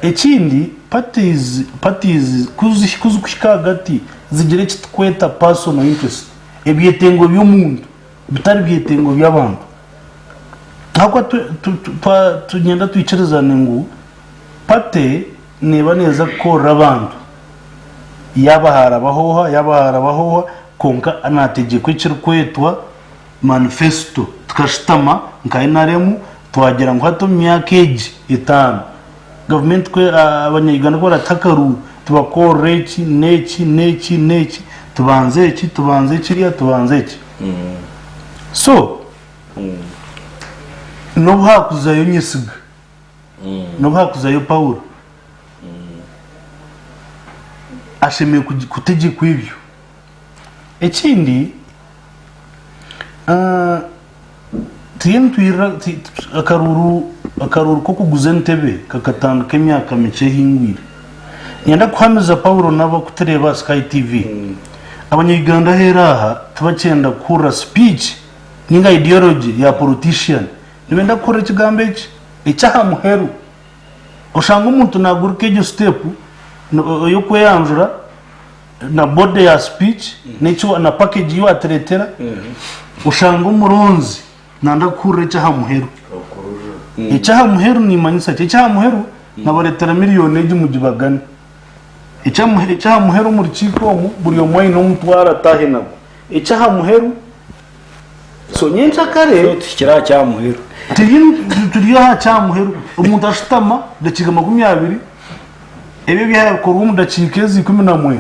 ekindi parties kuzukushika hagati zigire kitweta personal interest ebyetengo by'umuntu bitari byetengo by'abantu hako tugenda twicerezane ngo pate niba neza ko rabantu yabaharabahoha konka anategeko cy'urkwetwa manifesto tukashitama nkainaremu twagera ngo hato myaka 5 government kwe abanyayigana ko ratakaru tubakore iki neki tubanze iki so no hakuzayo nyisiga no hakuzayo Paul ashemeye kutegeka ibyo ekindi twira akaruru ko kuguza ntebe kakatanduka imyaka mike hingwira nyenda kwameza Paul nabo kutereba Sky TV abanyayiganda heraha tubacenda kura speech ninga ideology ya politician nibenda kura ikigambo iki icyaha muheru ushanga umuntu naguruke iryo step yo kweyanjura na bode ya speech n'icyo na package yo ateretera ushanga umuronzi nanda kura icyaha muheru icyaha muheru ni manyisa icyaha muheru nabaretera miliyoni y'umujibagane icyaha muheru mu rukiko buri omwe no mutwara tahe nabo icyaha muheru so nyencha kare tukira cya muheru turiyo cya muheru umuntu ashitama dakiga 20 ebe bya ko rumu dakikezi 11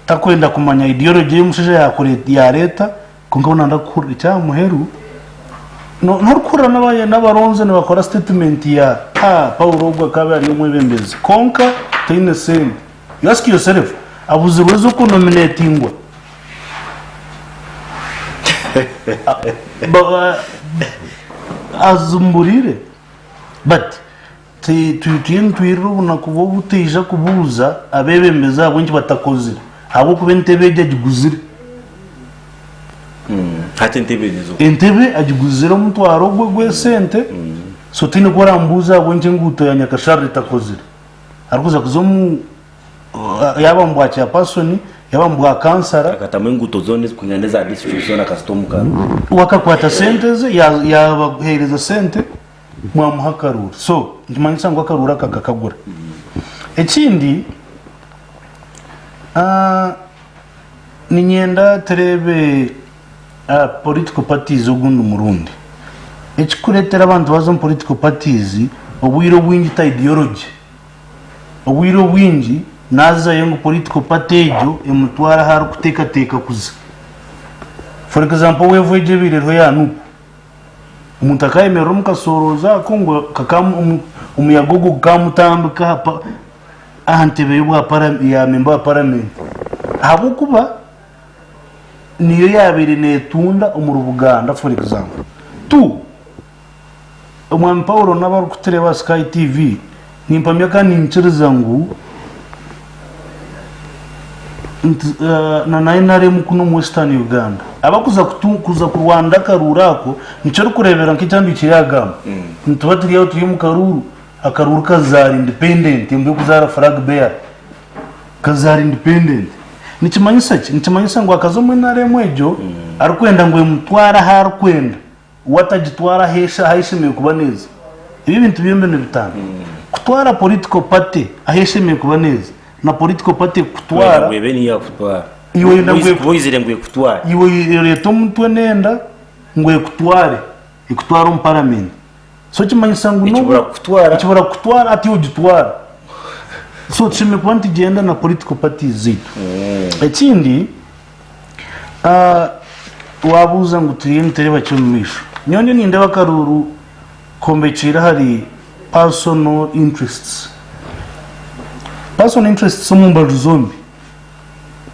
takwenda kumanya ideology y'umushaje ya leta kungabona ndakura cya muheru no rukura n'abaronze n'abakora statement ya Paul Ogwa kabari umwebembezi konka tine sen you ask yourself abuze uzo ko nominatingwa azumburire but tuyintuiru nakubo butija kubuza abebembeza abonje batakoze abo kubentebe agiguzire hati entebe agiguzira umutwaro gwe sente so tine gora mbuza abonje nguto ya nyakashari takozire arikuza kuzomu yabambwa cha pasoni yabambwa kansara akatamwe nguto zone kunyaneza distribution akastomuka wakakwata sente yabahereza sente mwamuhakarura so ndimanyisa ngo akarura kakagura ekindi ni nyenda terebe political parties ogundu murundi ekikuretera abantu bazo political parties obwiro bwingi ta ideology obwiro bwingi naza yengo political party ejo emutwara haru kuteka kuza for example wevoje birero yanu umuntu akayemera umukasoroza kongo kakamu umuyagogo kamutambuka hapa ahantebe y'ubwa ya member wa parliament habukuba niyo yabiri netunda umurubuganda for example tu umwami Paul nabaru kutereba Sky TV nimpamya kandi nchiriza ngu na nainare mukuno mu Western Uganda abakuza kuza ku Rwanda karurako nico rukurebera nk'icyandu kiragamba ntubatiriye turi mu karuru akaruru kazari independent mbe kuzara flag bearer kazari independent nikimanyisa ngo akazo mu ntare mwejo arikwenda ngo mutwara harkwenda watagitwara hesha hayishimiye kuba neza ibi bintu byombi ni bitanu kutwara political party aheshemeye kuba neza na political party kutwara webe ni ya kutwara iwe ndangwe boyizire ngwe kutwara iwe leta mutwe nenda ngwe kutware ikutwara mu parliament so kimanyisa ngo no ikibura kutwara ati ugitwara so tshime kwanti genda na political parties zitu ekindi wabuza ngo tuyine tereba cyo misho nyonde ninde bakaruru kombecira hari personal interests mu mbaru zombi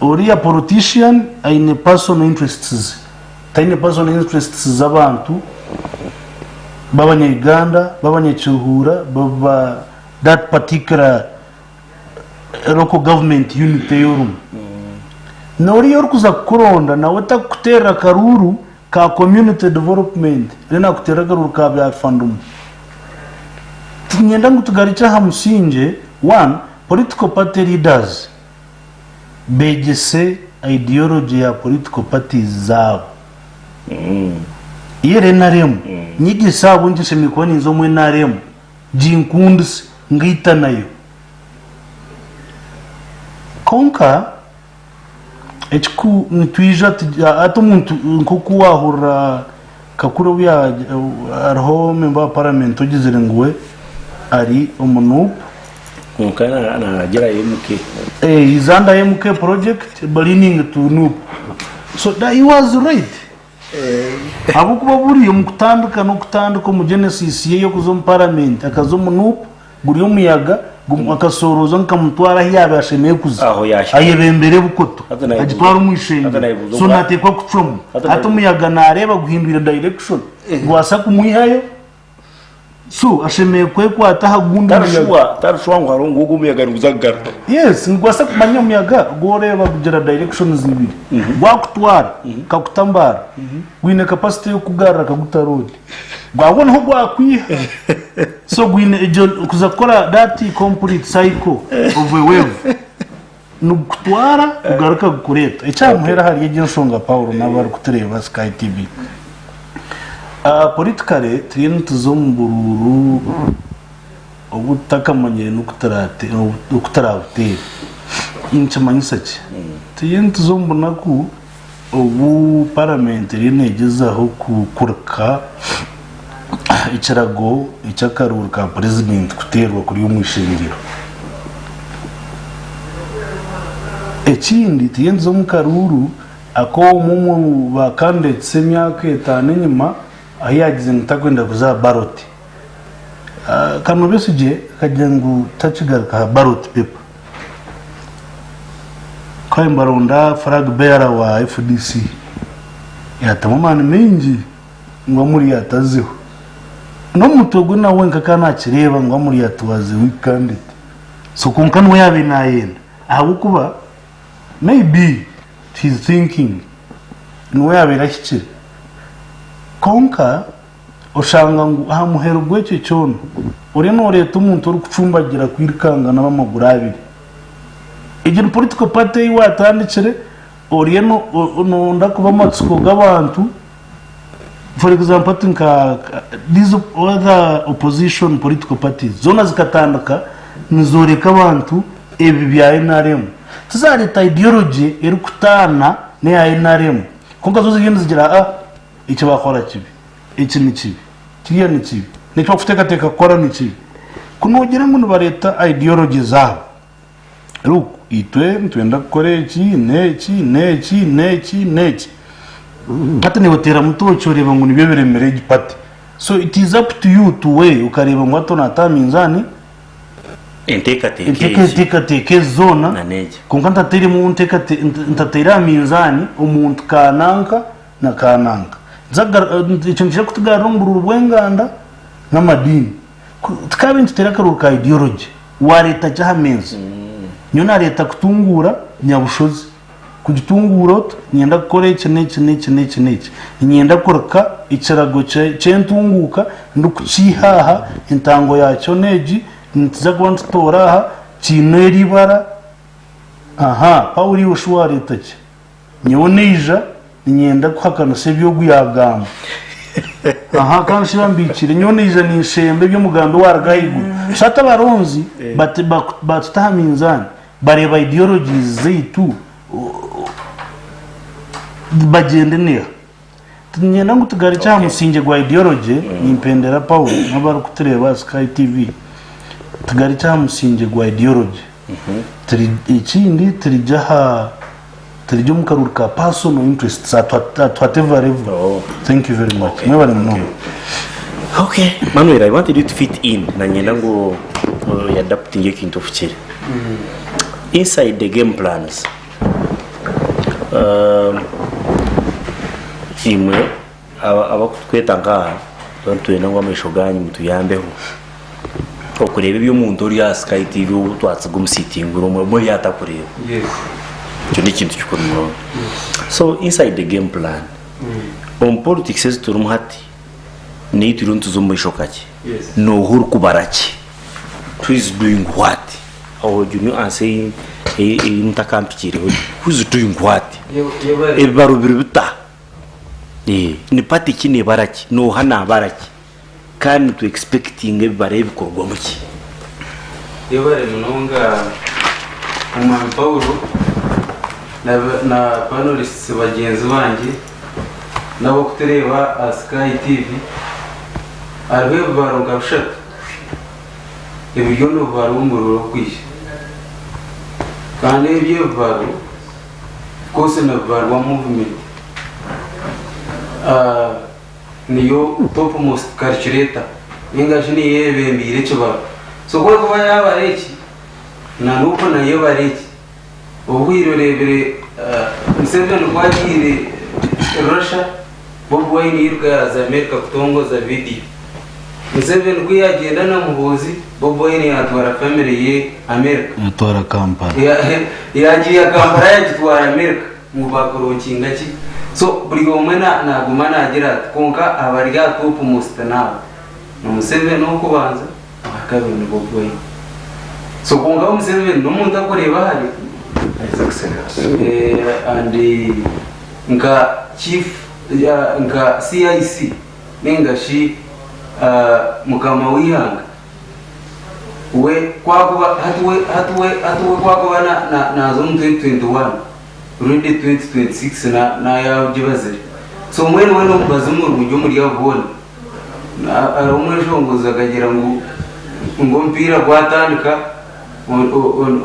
uriya politician aine personal interests taine personal interests z'abantu b'abanyarwanda b'abanyacyuhura baba that particular local government unit y'urumu noriyo kuza kuronda nawe takutera karuru ka community development rena kutera karuru ka bya fundum tinyenda ngutugaricha hamusinje one political party leaders bejese ideology ya political parties zabo yere naremu nyigi sabo njise mikoni nzo mwe naremu jinkundisi ngita nayo konka echiku ntwija ato muntu nkuku wahura kakuro bya arho memba parliament ogizire ngwe ari umuntu kunkana anagera MK izanda MK project balining to noob so that he was right abo kuba buri mu kutanduka mu genesis ye yo kuzo mu parliament akazo mu noob guri umuyaga akasoroza nkamutwara hiyabe ashemeye kuza ayebembere bukoto agitwara umwishenga so natekwa kucomo ati umuyaga nareba guhindura direction gwasa kumwihayo so ashemeye kwe kwataha gundi tarushwa ngo harongo umuyaga nguzagara yes ngwasa kumanya umuyaga goreba kugera direction zibiri gwakutwara kakutambara wine capacity yo kugara kagutarodi gwabona ho gwakwiha so gwine kuza kora that complete cycle of a wave nugutwara ugaruka gukureta ecyamuhera hari y'Insonga Paul n'abari kutureba Sky TV politically trini tuzombururu obutakamanye n'ukutarabutera incamanyisa ki trini tuzombona ku ubu parliament rinegezaho kukurka icharago ichakaruru ka president kuterwa kuri umwishingiro ekindi tiyenzo mu karuru ako mumu bakandetse myaka 5 nyuma ayagize ntakwenda kuza ballot kano besuje kajangu tachigaruka ballot paper kwa mbaronda flag bearer wa FDC yatamamana mingi ngo muri yatazeho no mutogo nawe nkakana kireba ngo muri yatuwaze weekend so kunkanwe yabe nayenda abukuba maybe he's thinking no yabe rakikire konka ushanga ngo amuhera ubwecyo cyono uri no leta umuntu uri kucumbagira kwirikanga n'abamaguru abiri igihe political party watandikire uri no ndakuba matsuko gabantu for example tinka these other opposition political parties zona zikatanduka nizoreka abantu ebi bya NRM tuzareta ideology eri kutana ne ya NRM konka zo zigenda zigira icyo bakora kibi iki ni kibi kiriya ni kibi nicyo kuteka kora ni kibi kunogera ngo bareta ideology zabo ruko itwe twenda kore iki neki pati ne hotera mutocho reba ngo nibyo biremere igipati so it is up to you to weigh ukareba ngo ato nataminzani teke zona kunkanta teri mu ntatera minzani umuntu kananka na kananka icyo nshaka kutugara nguru bwenganda n'amadini tukabintu terakaruka ka ideology wa leta cyahamenze nyona leta kutungura nyabushozi kugitungura nyenda gukora iki nyenda korka icarago centunguka ndukucihaha intango yacyo neji ntiza kubanza toraha kinwe ribara Pauli ushwa leta ki nyoneja nyenda kuhakana sebyo guyagamba aha kandi shirambikire nyone ije ni ishembe by'umugambi waragahigu shata baronzi batutahaminzani bareba ideologies zeitu bagende neha tunyenda ngo tugari cya musinge gwa ideology nimpendera Paul n'abari kutureba Sky TV tugari cya musinge gwa ideology turi ikindi turi jaha turi mu karuru ka personal interests at whatever level. Thank you very much. Mwebale mnono. Okay, Manuel, I wanted you to fit in na nyenda ngo adapting ikintu fuchire inside the game plans. Imwe abakweta ngaha bantwena ngo amaisho ganyu mutuyambeho okureba ibyo muntu uri ya Sky TV utwatse gumsitinga urumwe yatakureba. Yes. Cyo ni ikintu cy'ukuntu. So inside the game plan on politics is turumuhati ni turuntu zo muri shokaki. Yes. No huru kubaraki. Who is doing what? Or you know say mutakampikire who is doing what? Barubiruta. Ni pati kine baraki no hana baraki. Kandi to expecting bare bikorwa muki. Yebare munonga Paulo na panelists bagenzi banjye nabo kutureba Sky TV arwe baronga bushaka ibyo no barumururo kwisha kandi ibyo baro kose na barwa movement niyo top most calculator ingaje ni yebembire cyo so ko kuba yabareki na nuko na yebareki ubuhirebere Museveni kwagire Russia bobo wayini yiruka za America kutongoza video Museveni kuyagenda na muhozi bobo wayini yatwara family ye America yatwara Kampala yagiye Kampala yagitwara America mu bakoronkinga ki so buri umwe nagumana agira konka abarya top mustana Museveni no kubanza akabindi bobo wayini so konka Museveni no muntu akoreba hari and nka chief nka CIC nenga shi mukama w'Eihanga we kwakuba hatuwe kwakuba na zo 2021 rundi 2026 na ya jibazire so mwene wene mbazumu rujyo muri yabone arumwe shongoza akagira ngo mpira gwatandika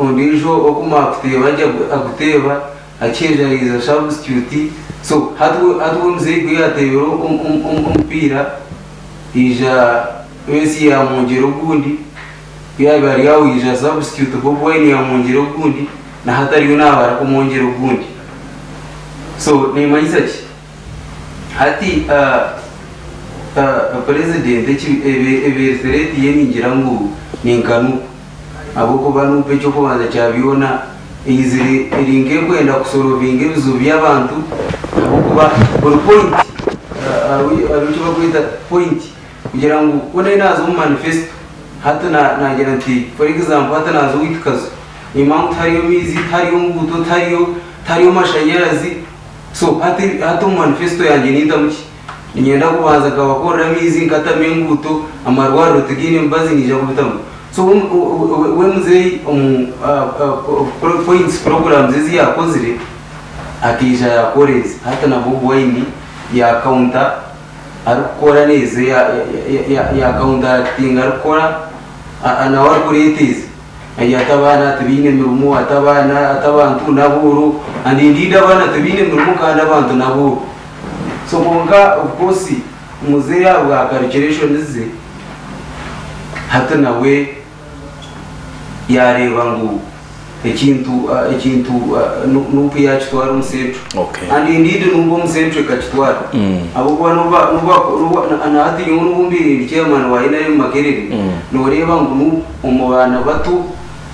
ondijo okumafute bajya aguteba akejariza substitute so hatu mzego yatebero umpira ija wesi ya mungero gundi yabari yawo ija substitute bobo wene ya mungero gundi na hatari unabara ko mungero gundi so ni manyisaki hati president ebe sereti yemingira ngo ninkanu abo ko banupe cyo kubanza cyabiona izire ringe kwenda kusorovinga ibizo by'abantu abo kuba point cyo bakwita point kugira ngo une nazo mu manifesto hata na guarantee for example hata nazo witikazo impamvu hariyo mizi hariyo nguto hariyo mashanyarazi so hata mu manifesto yanjye nindamuki nyenda kubanza kabakora mizi nkatame nguto amarwaro tegine mbazi nija kubitamu so when they points programs izi yakozire akija yakoreze hata na bobo wayini ya counter arukora neze ya counter tinga arukora ana wari kuretize yatabana tubine mirumu atabantu naburu and indeed abana tubine mirumu kandi abantu naburu so konga of course muzeya bwa calculation izi hata nawe yareba ngo ikintu nuko yacitwara umusentro and indeed numbo umusentro kacitwara abo kuba nuba anahati y'ubumbiri chairman wa ina makerere noreba ngo umubana bato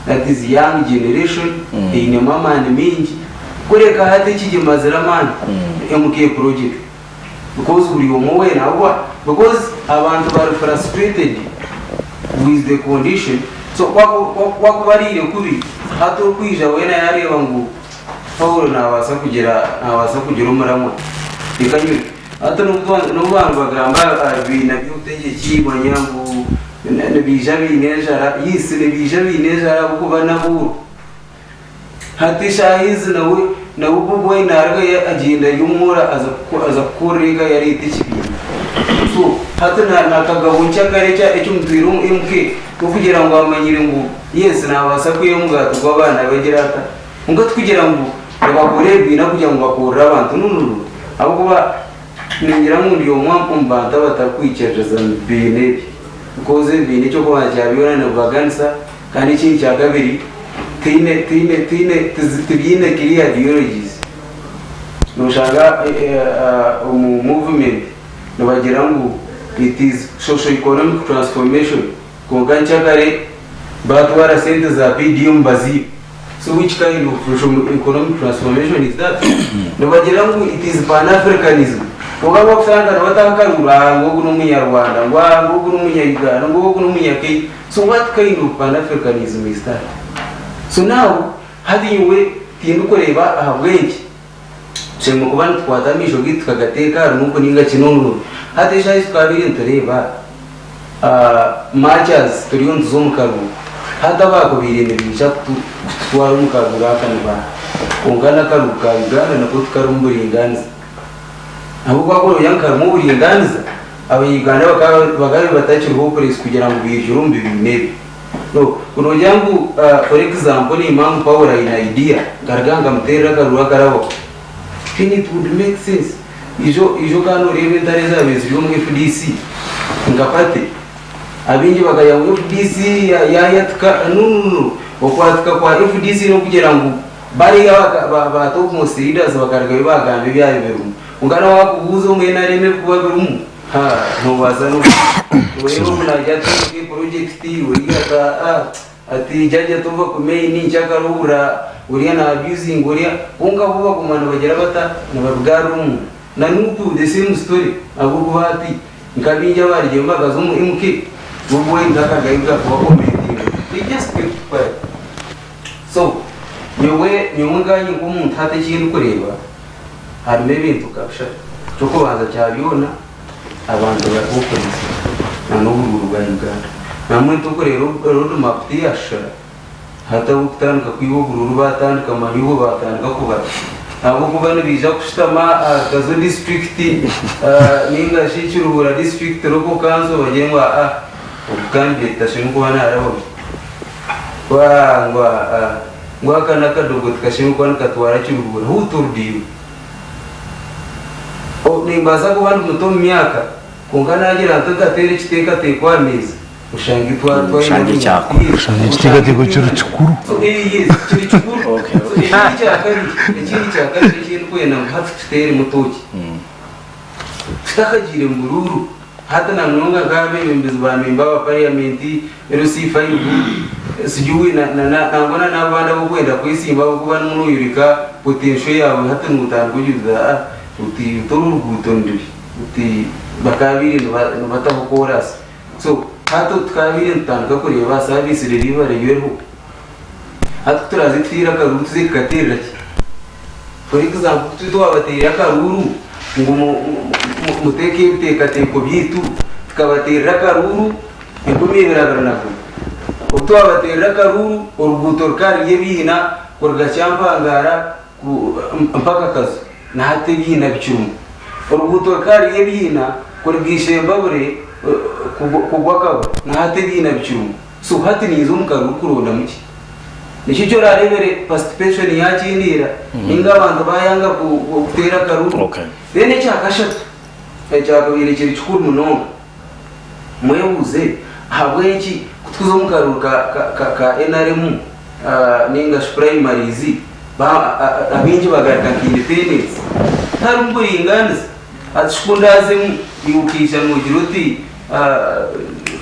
that is young generation ine mama and mingi kureka hati kijimazira man MK project because uri umuwe nawa because abantu bari frustrated with the condition so wako barire kubi hato kwija wena yareba ngo Paul nabasa kugira umuramo ikanywe ate n'ubantu bagamba ibintu by'ubutegeki manyambu nebija binejara yisi nebija binejara kuba naburu hati shahizi nawe ubwo inarga agenda yumura aza kurega yari itikibintu so hati nakagabo cyakarecha ecyo mutwiru imke kugira ngo amanyire ngo yes nabasa kuyemugata kw'abana bagirata ngo kugira ngo abagore bina kugira ngo bakura abantu nunu abo kuba ningira mu ndiyo mwampumba batakwicezeza bine koze bine cyo kwa cyabibona na bagansa kandi iki cya kabiri tine tibyine kiriya ideologies nushaka movement nabagira ngo it is socio-economic transformation kongancha kare batwara sente za PDM bazi. So which kind of economic transformation is that? Nabagira ngo it is pan-Africanism. Ugabo kusanga batakarura ngo n'umunyarwanda ngo n'umunyayuganda ngo n'umunyakenya. So what kind of pan-Africanism is that? So now hadi we tindu kureba ahabwenki sema kubana twatamisho gitu kagateka nuko ninga kinunu hadi shayi twabiri ntureba matches turiyonzo z'umukaru hada bakubirinde bica kutwara umukaru rakaniba ungana karuka Uganda na kutkarumburinganiza abo bakoro yankara mu buringaniza abayiganda bagabe batacirwa police kugira ngo bijurumbe binebe no kuno jangu for example ni Imam Paul ina idea garganga mutera karura karabo it would make sense ijo kano rebe ndareza bezi yo mu FDC ngapate abingi bagaya mu FDC yayatka nunu okwatka kwa FDC no kugira ngo bari ba top most leaders bakargaye bagambe byaye berumu ungana wakubuza umwe reme kuba berumu ha no bazano wewe unajya ku project uriya ati jaje tuva ku main nchakarura uriya na abusing uriya unga buba kumana bagera bata nababgarumu na nuku the same story abugo bati nkabinja barije mbagazo mu imke ubwo indaka gaiga kwa commenting they just keep quiet. So nywe nganye ngo umuntu hate kintu kureba harimo ibintu kabisha cyo kubanza cyabibona abantu bakopolisi na n'uburu bwa Uganda namwe tukorero road map yashara hata ukutandika kwibuguru batandika manibo batandika kuba abo kubana bija kushitama kazo district ninga shichurubura district roko kanzo bagengwa ukandi tashimu kubana arabo ngwa kana kadogo tukashimu kubana katwara churubura huturdiyo nimbaza kubana muto myaka kungana agira ntagatere kiteka tekwa meza ushangi ushangi cyako ushangi kiteka teko cy'urucukuru yes cy'urucukuru okay ikindi cyakari kintu kwena hatu kitere mutoki takagire ngururu hata na mnonga gabe yembezi ba memba wa parliament RC5 sijui nangona nabanda bo kwenda kwisimba bo kuba n'umuyurika potential yawe hata n'utangujuza uti torugutondiri uti bakabiri batabukorasa so hato tukabiri ntandika kureba service delivery yeho hato turazitira karuru zikaterera for example tuto abatira karuru ngo muteke tekateko byitu tukabatera karuru inkumibiragara nako uto abatera karuru uruguto rukariye bihina kurga cyampangara mpaka kazo na hate bihina bicumu uruguto rukariye bihina kurgishe mbabure kugwakabo na hate bihina bicumu so hati nizo mukaru kuronda muki nikicyo rarebere participation yakindira ninga abantu bayanga gutera karuru bene cyakashatu cyakabire kiri cyukuru munonga mwebuze habwenki kutuzo mukaru ka NRM ninga primaries abinji bagaraka independence tarumburi inganza atshikundaze yukisha mugiruti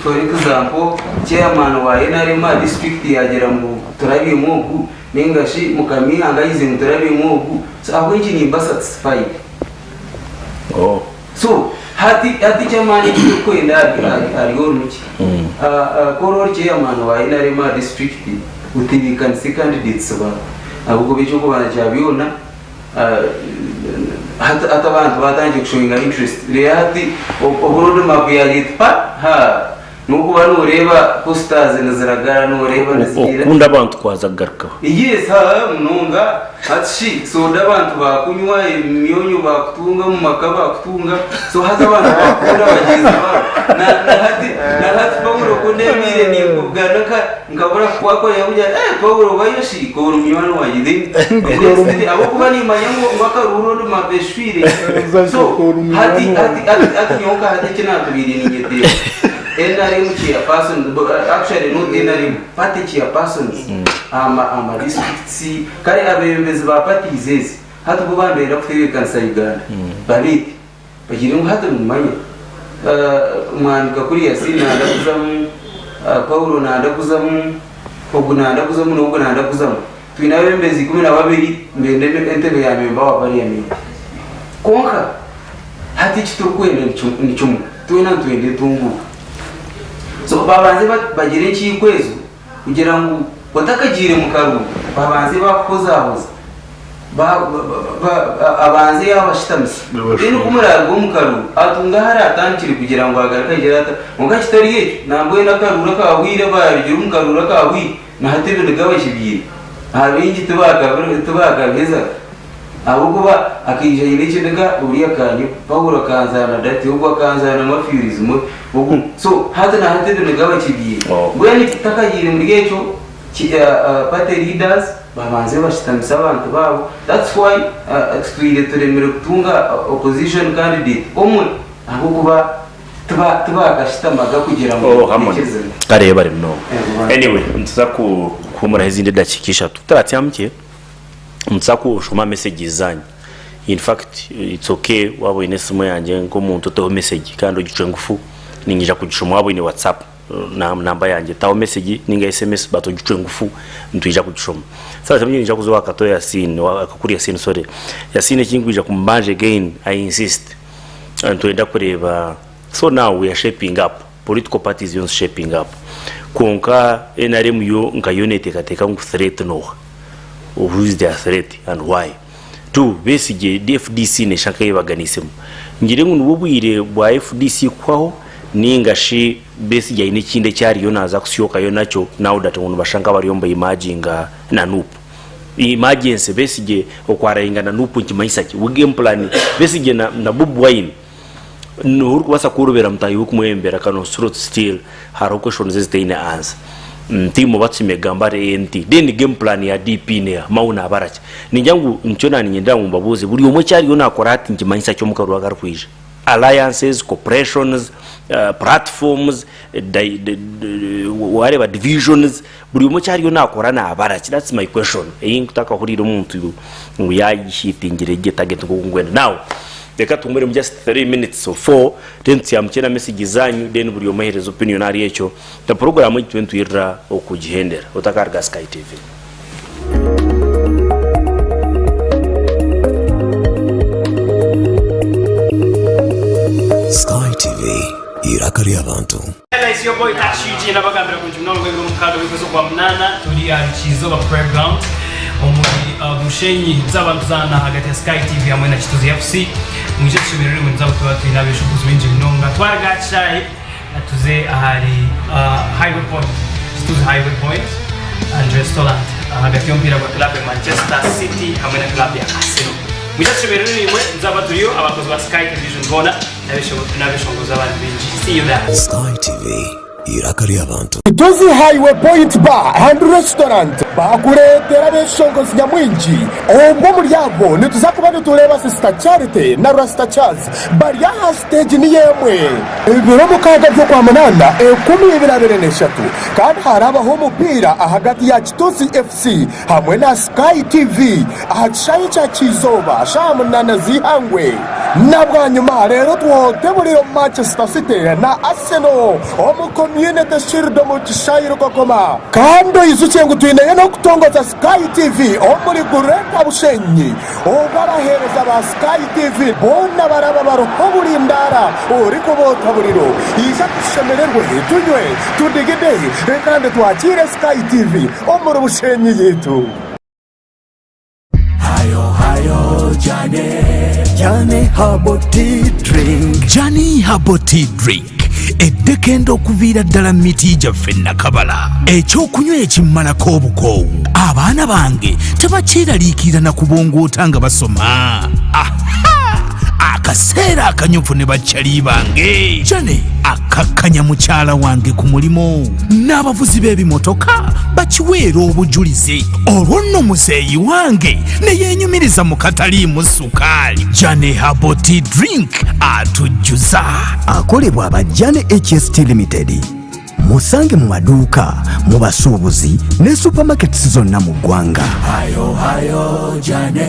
for example chairman wa NRM district yagera mu turabiye mugu ningashi mukami angayize mu turabiye mugu abwenki nimba satisfied so hati chamani kwenda ariyo nuki koror chairman wa NRM district utibikan candidates ba abugo bicho ko bana cyabiona hata abantu batangiye gushowinga interest rero hati uburundi map ya litpa ha nuko barureba posters naziragara nureba nasigira ukunda abantu kwazagaruka yes ha mununga hatshi so ndabantu bakunywa imyonyo bakutunga mu makaba kutunga so hata abantu bakunda bageza na hati Paulo kundemire ni kuganaka ngabura kwako yabuja Paulo bayoshi ko umyano wajide abo kuba ni manyango ngaka rurondo mapeshwire so hati nyoka hati kina tubiri ni ngete enari muchia person actually no enari party chia persons ama districts kare abembezi ba party zezi hata kubambera kufike kansa Uganda babiti bagire ngo hata mumanye umwandika kuri Yasini ndakuzamu Paulo ndakuzamu Oguna ndakuzamu n'ubwo ndakuzamu twina abembezi 12 mbende entebe ya memba wa parliament konka hati kitukwene ni chumu twina twende tungu so babanze bagire ikikwezo kugira ngo batakagire mu karu babanze bakozahoza abanze yabashitamisi rero kumurarwa mu karu atunga hari atankiri kugira ngo agaraka gerata ngo kitari yecu nambo ena karura kawire babigira mu karura kawi na hatebe ndagabashibire abingi tubagabeza ahubwo ba akije yireche ndaga uriya kanyo Paulo kanzana dati ubwo kanzana mafirismo ubwo so hata na hatebe ndagabashibire bweni kitakagire muri gecho party leaders babanze bashitamisa abantu babo that's why twire turemere kutunga opposition candidate omwe ahubwo tubagashitamaga kugira ngo kareba rino anyway ntuza kumura izindi dakikisha tutaratyamke ntuza kushoma messages zanyu in fact it's okay wabo inesimo yanjye ngo umuntu to message kandi ugice ngufu ningija kugishoma wabo ni WhatsApp namba yanjye tawo message ninga SMS bato gice ngufu ntujya kugishoma sasa cyamye nija kuzoba kato Yasini akakuri Yasini sore Yasini kingwija kumbanje again I insist ntoenda kureba. So now we are shaping up, political parties are shaping up. Konka NRM yo nka unit kateka ngu threat no. Who is their threat and why? Two, basically DFDC ne shaka yibaganisemo. Ngire ngo nububwire bwa FDC kwaho ningashi basically n'ikinde cyari yo naza kusioka yo nacho now that umuntu bashanga bariyomba imaginga na nupu. Emergency basically okwarainga na nupu nkimayisaki. We game plan basically na bubu wine. Nuru kwasa kurubera mtayi hukumwembera kano strut still hari question ziziteine answer ntimo batsimegambare enti then game plan ya DP ne mauna abarachi ninjangu nchona ninyenda mbabuze buri umwe cyari yo nakora ati nkimanyisa cyo mukaruwa garkwije alliances corporations platforms whatever divisions buri umwe cyari yo nakora na abarachi. That's my question kutaka kurira umuntu yayihitingire target ngo ngwenda now deka tumure just 3 minutes or 4 then tyamkena message zanyu then buri yomaherezo opinion ari yecho ta program y'itwentu yira okugihendera utakarga Sky TV. Sky TV irakari abantu. It's your boy Tashiji nabagambira ku jumno ngwe mukado wikozo kwa mnana turi achizo ba playground omuri bushenyi z'abantu zana hagati ya Sky TV hamwe na Kitozi FC mwije tusubirire mu nzaho twatu inabisho kuzwinje mnonga twaragachaye atuze ahari highway point Kitozi highway point and restaurant hagati y'ompira kwa club ya Manchester City hamwe na club ya Arsenal mwije tusubirire imwe nzaba turiyo abakozi ba Sky Television bona nabisho ngozabandi binji. See you there. Sky TV irakari abantu. Kitozi highway point bar and restaurant bakuretera beshongozi nyamwinji ombo muri yabo nituzakuba tureba Sister Charity na Rasta Charles bari aha stage ni yemwe ibiro mukaga byo kwa manana 1023 kandi harabaho umupira ahagati ya Kitozi FC hamwe na Sky TV ahacaye cya kizoba shamunana zihangwe nabwanyuma rero twote muri Manchester City na Arsenal omu community shield mu kishayiro kokoma kandi izukiye ngo twineye no kutongoza Sky TV omuri gureka bushenyi obarahereza ba Sky TV bona baraba baroho burindara uriko bota buriro iza kushemererwe tunywe tudigide kandi twakire Sky TV omuri bushenyi yitu. hayo Jane Herbal Tea Drink. Jane Herbal Tea Drink eddekenda okuviira ddala miti gyaffe nakabala ekyokunywa ekimmalako obukoowu abaana bange tebakyeraliikirira na kubongoota nga basoma akaseera akanyufu ne bakyali bange Jane akakkanya mukyala wange ku mulimu n'abavuzi b'ebimotoka bakiweera obujulizi olwo nno muzeeyi wange ne yeenyumiriza mu kataliimu sukaali Jane Herbal Tea Drink atujjuza akolebwa aba Jane HST Limited musange mu maduuka mu basuubuzi ne supermarkets zonna mu ggwanga hayo Jane.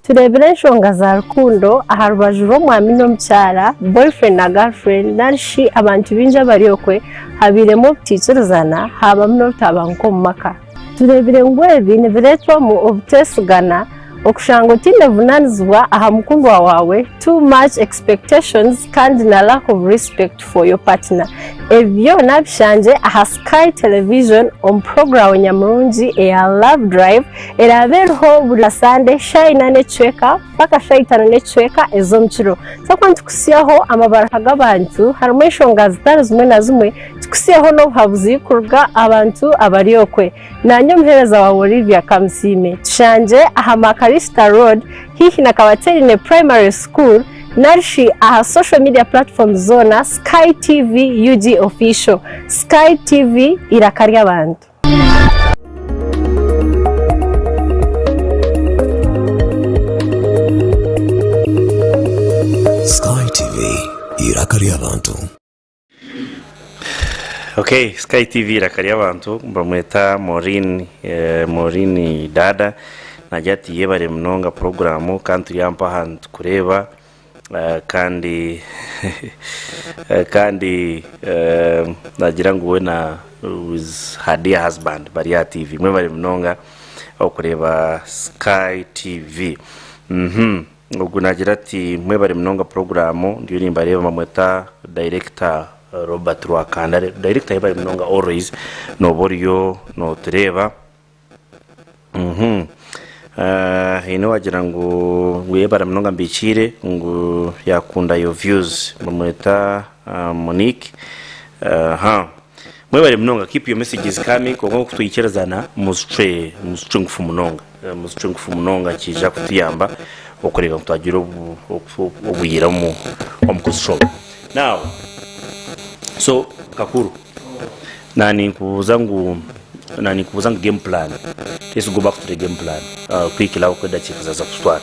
turebera ensonga za rukundo aha rubaju rw'omwami n'omukyara boyfriend na girlfriend narishi abantu bingi abari okwe habiremu obutiikirizana habamu n'obutabanguka omu maka turebere ngu ebi nibireetwamu obuteesigana okushanga otinevunaanizibwa aha mukundwa waawe too much expectations kandi na lack of respect for your partner ebyo nabishanje aha Sky Television omu programu nyamurungi eya Love Drive erabeereho buli Sunday shayina n'ecweka paka shayitano n'ecweka ez'omukiro sakwa nitukusiyaho amabaraka g'abantu harimu ensonga zitari zimwe na zimwe tukusiyaho n'obuhabuzi kuruga abantu abari okwe nanye omuheereza wawe Olivia Kamusime tushanje aha Makarista Road hihi na Kabaterine Primary School narishi aha social media platforms zona Sky TV UG Official Sky TV irakarya abantu Sky TV irakarya abantu. Okay, Sky TV irakarya abantu bamweta Morini dada najati yebare mnonga programu kandi yampa hantu kureba kandi nagira ngo we na with her dear husband Baria TV mwe bari mnonga okureba Sky TV ubwo nagira ati mwe bari mnonga programu ndiyo nimba reba mamweta director Robert Rwakandare director yebari mnonga always no boriyo no tureba ino wagira ngo yebara mnonga mbicire ngo yakunda yo views mamweta Monique mwe bari mnonga keep your messages coming ko kutuyikerezana mustre ngufu munonga kija kutiyamba okureka kutwagira obuyira mu omukusho now so kakuru nani kubuza ngo game plan. Let's go back to the game plan. Quick la ukwenda chikaza za kustwara.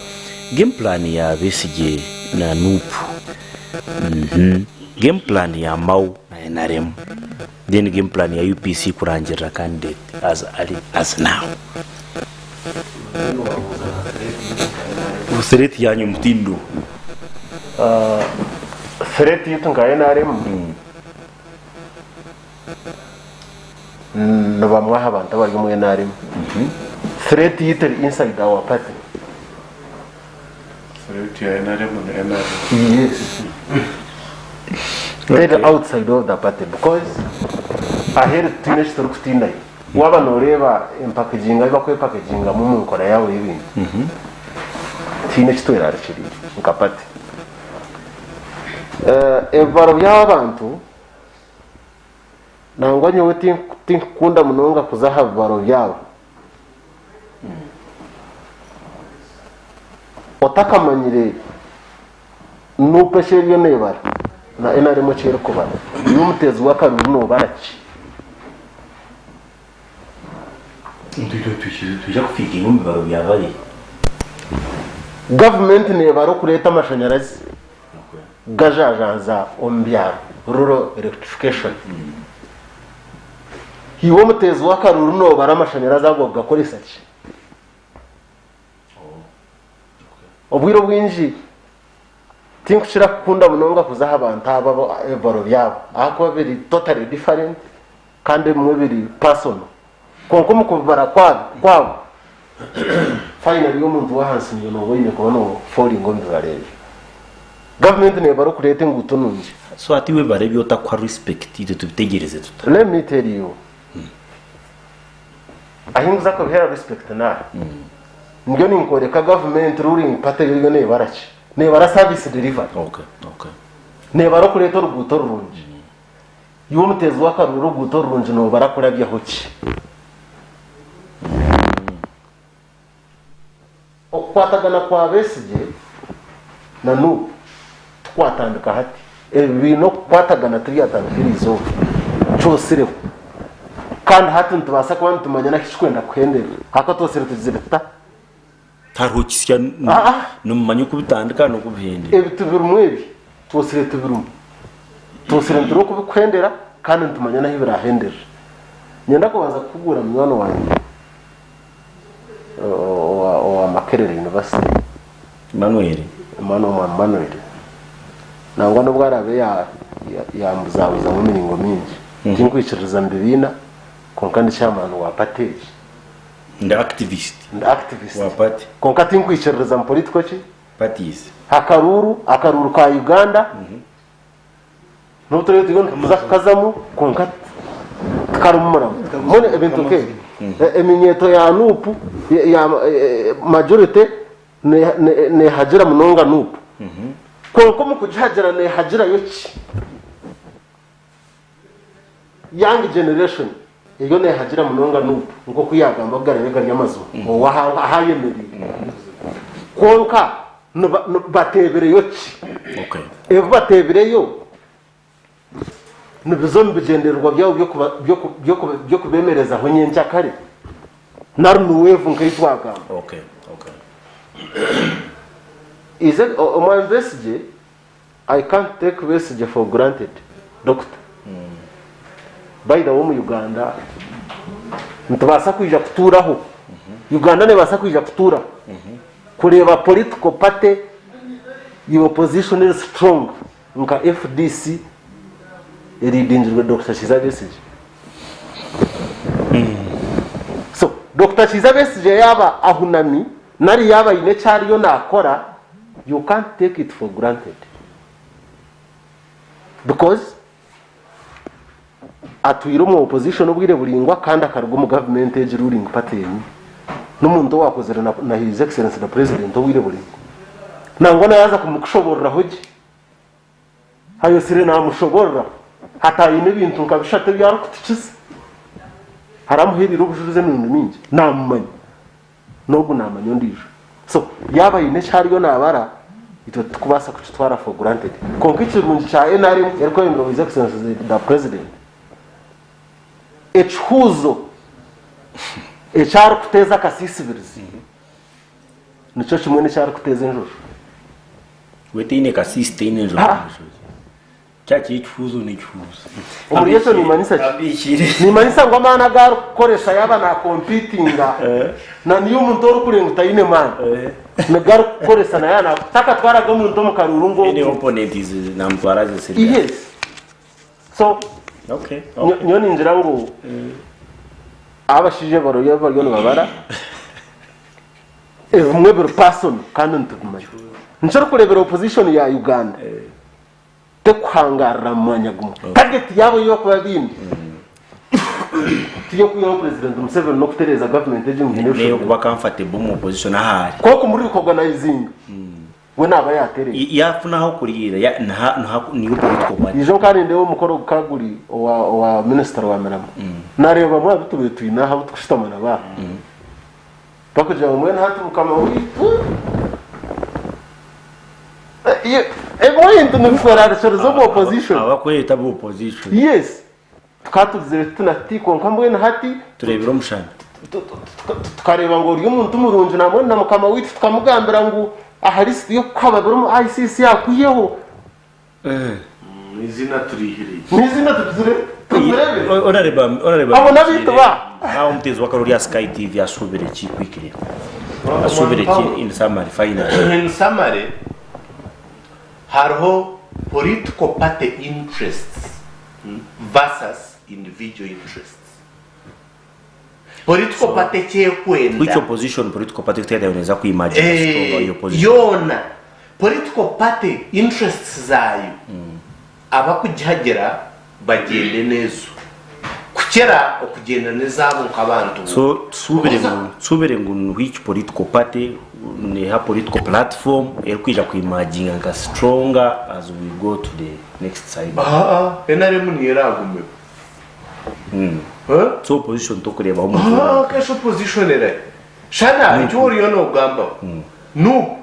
Game plan ya Besigye na Nupu. Game plan ya Mau na NRM. Then game plan ya UPC kurangira candidate as early as now. Usereti yanyu mtindo. Sereti yitu nga NRM. No bamwaha abantu bari mu NRM. Threat yitu inside our party. Threat ya NRM and NRM. Yes. They're outside of the party because I heard teenage structure waba noreba packaging iba kwe packaging mu nkora yawe ibintu. Teenage to irarchiri nkapati. Evaro by'abantu nangwa nyowe tinkunda munonga kuzaha baro byabo otakamanyire nupesheryo nebara na NRM cyero kubara n'umutezi w'akaruru no baraki tujya kufika ingumbi baro byabari government nebaro kureta amashanyarazi gajajanza ombyaro rural electrification hiwo mutezi w'akaruru no bara amashanyarazi agwa gakoresa ki obwiro bwinji tinkushira kukunda munonga kuzaha abantu aba evaro byabo ako biri totally different kandi mwe biri personal konko mukubara kwabo finally umuntu wahansi nyo wine kono falling on the rage government ne baro kurete ngutununje so ati we bare byota kwa respect ite tubitegereze tuta let me tell you ahinguza ko hera respect na nibyo ninkoreka government ruling party yo nebarachi nebara service delivery okay nebara kureta ruguto rurungi yo mutezi w'akaruru ruguto rurungi no barakurabya hoki okwatagana kwa besije na nu twatandika hati ebino kwatagana tuyatandikirizo cyosire kandi hati ntubasa kuba ntumanya nakikwenda kwendera haka tosire tuzireta tarukisya numanya kubitandika no kubihende ebitubirumwebi tosire tubirumu tosire ndiro kubikwendera kandi ntumanya naho birahendera nyenda kubanza kugura mwana wanjye o Makerere University Manuel nangwa no bwarabe ya muzabuza mu miringo mingi tinkwiciriza mbibina konka ndi chairman wa party nda activist wa party konka tinkwiciriza mu political chi parties akaruru ka Uganda no tore tigon muzakazamu konka karumura mone ebintu ke eminyeto ya nupu ya majority ne hajira munonga nupu konko mukujhajira ne hajira yoki young generation iyo ne hajira munonga nupu ngo kuyagamba bwarabega nyamazo wahanga ahayemeri konka batebere yoki evo batebere yo nibizombi bigenderwa byabo byo kubemereza aho nyenja kare narunuwevu nkayitwagamba okay is it my message I can't take message for granted doctor by the way Uganda ntubasa kuija kuturaho Uganda ne basa kuija kutura kureba political party your opposition is strong nka FDC eridinjirwe Dr. Kiza Besigye so Dr. Kiza Besigye yaba ahunami nari yaba ine cyari yo nakora you can't take it for granted because atwira mu opposition ubwire buringwa kandi akarwa mu government age ruling party n'umuntu wakoze na his excellence the president ubwire buringwa nangona yaza kumukushoborera hoje hayo sire na mushoborera hatayine bintu nkabishate byaro kutikiza haramuhirira ubujuruze n'ibintu mingi namumanya nobu namanyo ndijo so yaba ine cyari yo nabara ito tukubasa kucitwara for granted konkici rungi cha NRM yariko yemero his excellence the president echuzo echaro kuteza kasisibirizi nico kimwe n'echaro kuteza enjoro wetine kasiste ine enjoro chachi ichuzo ni chuzo umuriyeso ni manisa ngo amana garo koresha yaba na competinga na niyo umuntu uri kurenguta ine man na garo koresha na yana taka twaraga umuntu mu karuru ngo ine opponent is na mtwaraje serious yes so okay nyoni ngira ngo abashije baroye baryo babara umwe bero person kandi ntukumaye nshoro kurebera opposition ya Uganda te kuhangarira mwanyagumu target yabo yo kuba bindi tiyo kuyo president Museveni no kutereza government eje ngene yo kuba comfortable mu opposition ahari koko muri organizing we naba yatereye yafuna aho kurira ya ni yo political party ijo kandi ndewo mukoro kaguri wa minister wa Merama nareba mwa bitubire twina ha tukushitamana ba bakuja mwe hatu kama witu into nifora zo opposition abakweta bo opposition yes tukatuzire tunatiko nkambwe na hati turebera umushana tukareba ngo uri umuntu umurunje namwe na mukama witu tukamugambira ngo aharisi yo kwabagura mu ICC yakuyeho izina turihiri izina tuzire onareba abo nabitwa aho mutezi wa Karori ya Sky TV asubire ki kwikire asubire ki in summary final in summary hariho political party interests versus individual interests. Political party chekwenda which opposition political party tayaweza kuimagine hiyo position yona political party interests zayo abakujagera bagende nezo kukera okugenda nezabo nk'abantu. So subire ngo which political party ne ha political platform kwija kuimagine nga stronger as we go to the next side. Enare muni yeragume. So position to kureba ho kesho position era. Shana ichori yono gamba. No.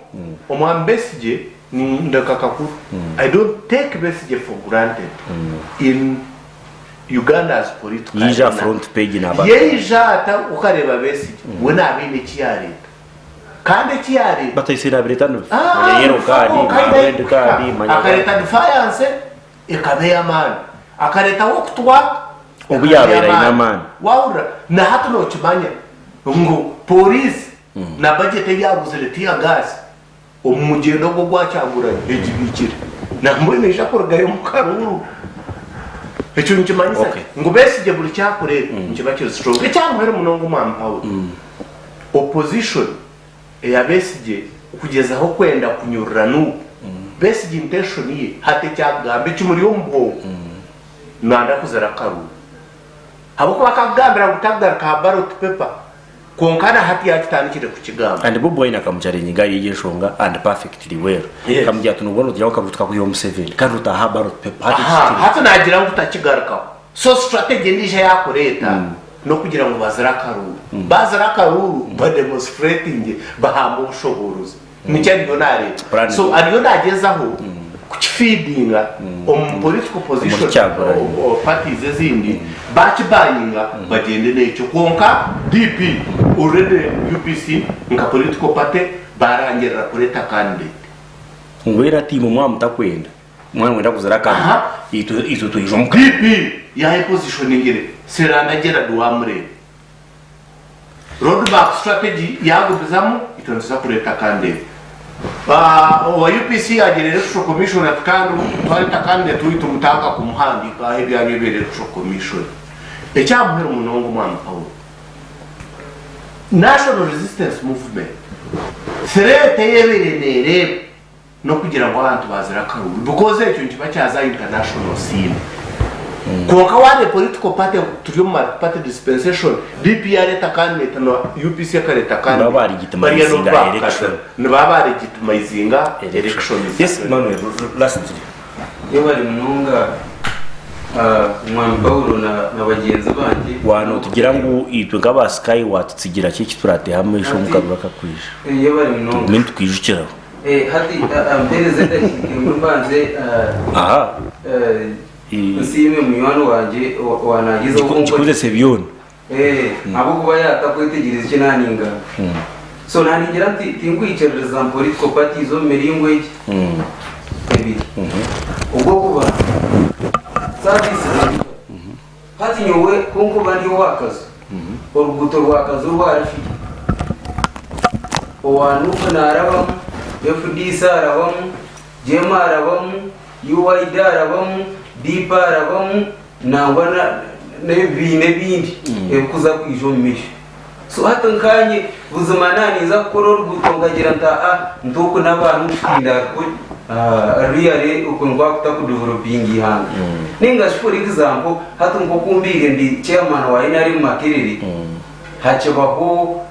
Omwambesije ni ndakakakuru. I don't take message for granted. In Uganda's political. Yija front page naba. Yija ata ukareba besije. Wena abine kiyareta. Kandi kiyareta. Batayisira bretano. Yero kadi, red kadi, manya. Akareta defiance ekabeya man. Akareta wokutwa obuyabera ina man. Waura na hatuno chimanya. Ngo police na budget yaguzire tia gas. Omugendo go gwachangura ejibikire. Na mbone ishakorgayo mukaruru. Echo nchimanyisa ngo besije buri cyakore nchibakire strong ecyamwere munongo mwampawe opposition ya besije kugeza aho kwenda kunyurira nu besije intention ye hate cyagambe cyumuri yombo nanda kuzara karu habo ko bakagambira gutagara ka ballot paper konkana hati yakitandikire ku kigamba and bobo ina kamucharenyi ga yeshonga and perfectly well kamujya tunubona tujya kavutuka ku yo Museveni kandi utaha ballot paper hati nagira ngo utakigaruka so strategy nije yakoreta no kugira ngo bazara karuru ba demonstrating bahamba ubushoboruzi nicyari nare so ariyo nagezaho kukifeedinga political position or parties zindi bakibanyinga bagende necyo konka DP already UPC nka political party barangira kureta candidate ngwera timu mwamutakwenda mwenda kuzaraka ito tuijomka DP ya position ngire serana gera duamre roadmap strategy yagubizamu itonza kureta candidate wa UPC agerere sho commission atkandu twaleta kandi tuitu mutanga kumuhandika hebi abebere sho commission ecyamwera munongo mwana Paul National Resistance Movement serete yeberere no kugira ngo abantu bazira karuru because ecyo nkiba cyaza international scene Kwa wale political party turiyo mu party dispensation DPR etakandidate no UPC akaretakandidate baba legitimizinga election baba legitimizinga election. Yes Manuel, lastly iyo bari mununga mwami Paulo na bagenzi banje wano tugira ngo itwe ngaba Sky watutsigira cyo kiturate hamwe isho mukabura kakwisha iyo bari mununga mintu kwijukira hati ampereze ndashike mbanze Usime munywana wanje wanagiza kuze sebyone abo kuba yatakwetegereza cyo naninga so naningira ati tingwicereza political parties zo meringwe ebiri ubwo kuba service hati nyowe konko bandi wakazo orubuto rwakazo rwarifi owanuka narabam FDC arabam jema arabam UID arabam dipa arabam nangwana nebindi ekuza kwijomisha so hata nkanye buzumanani za koror gutongagira nta ntuko nabantu twinda ko real ukundwa kutakudeveloping Eihanga ninga for example hata ngokumbire ndi chairman wa inari makiriri hachebaho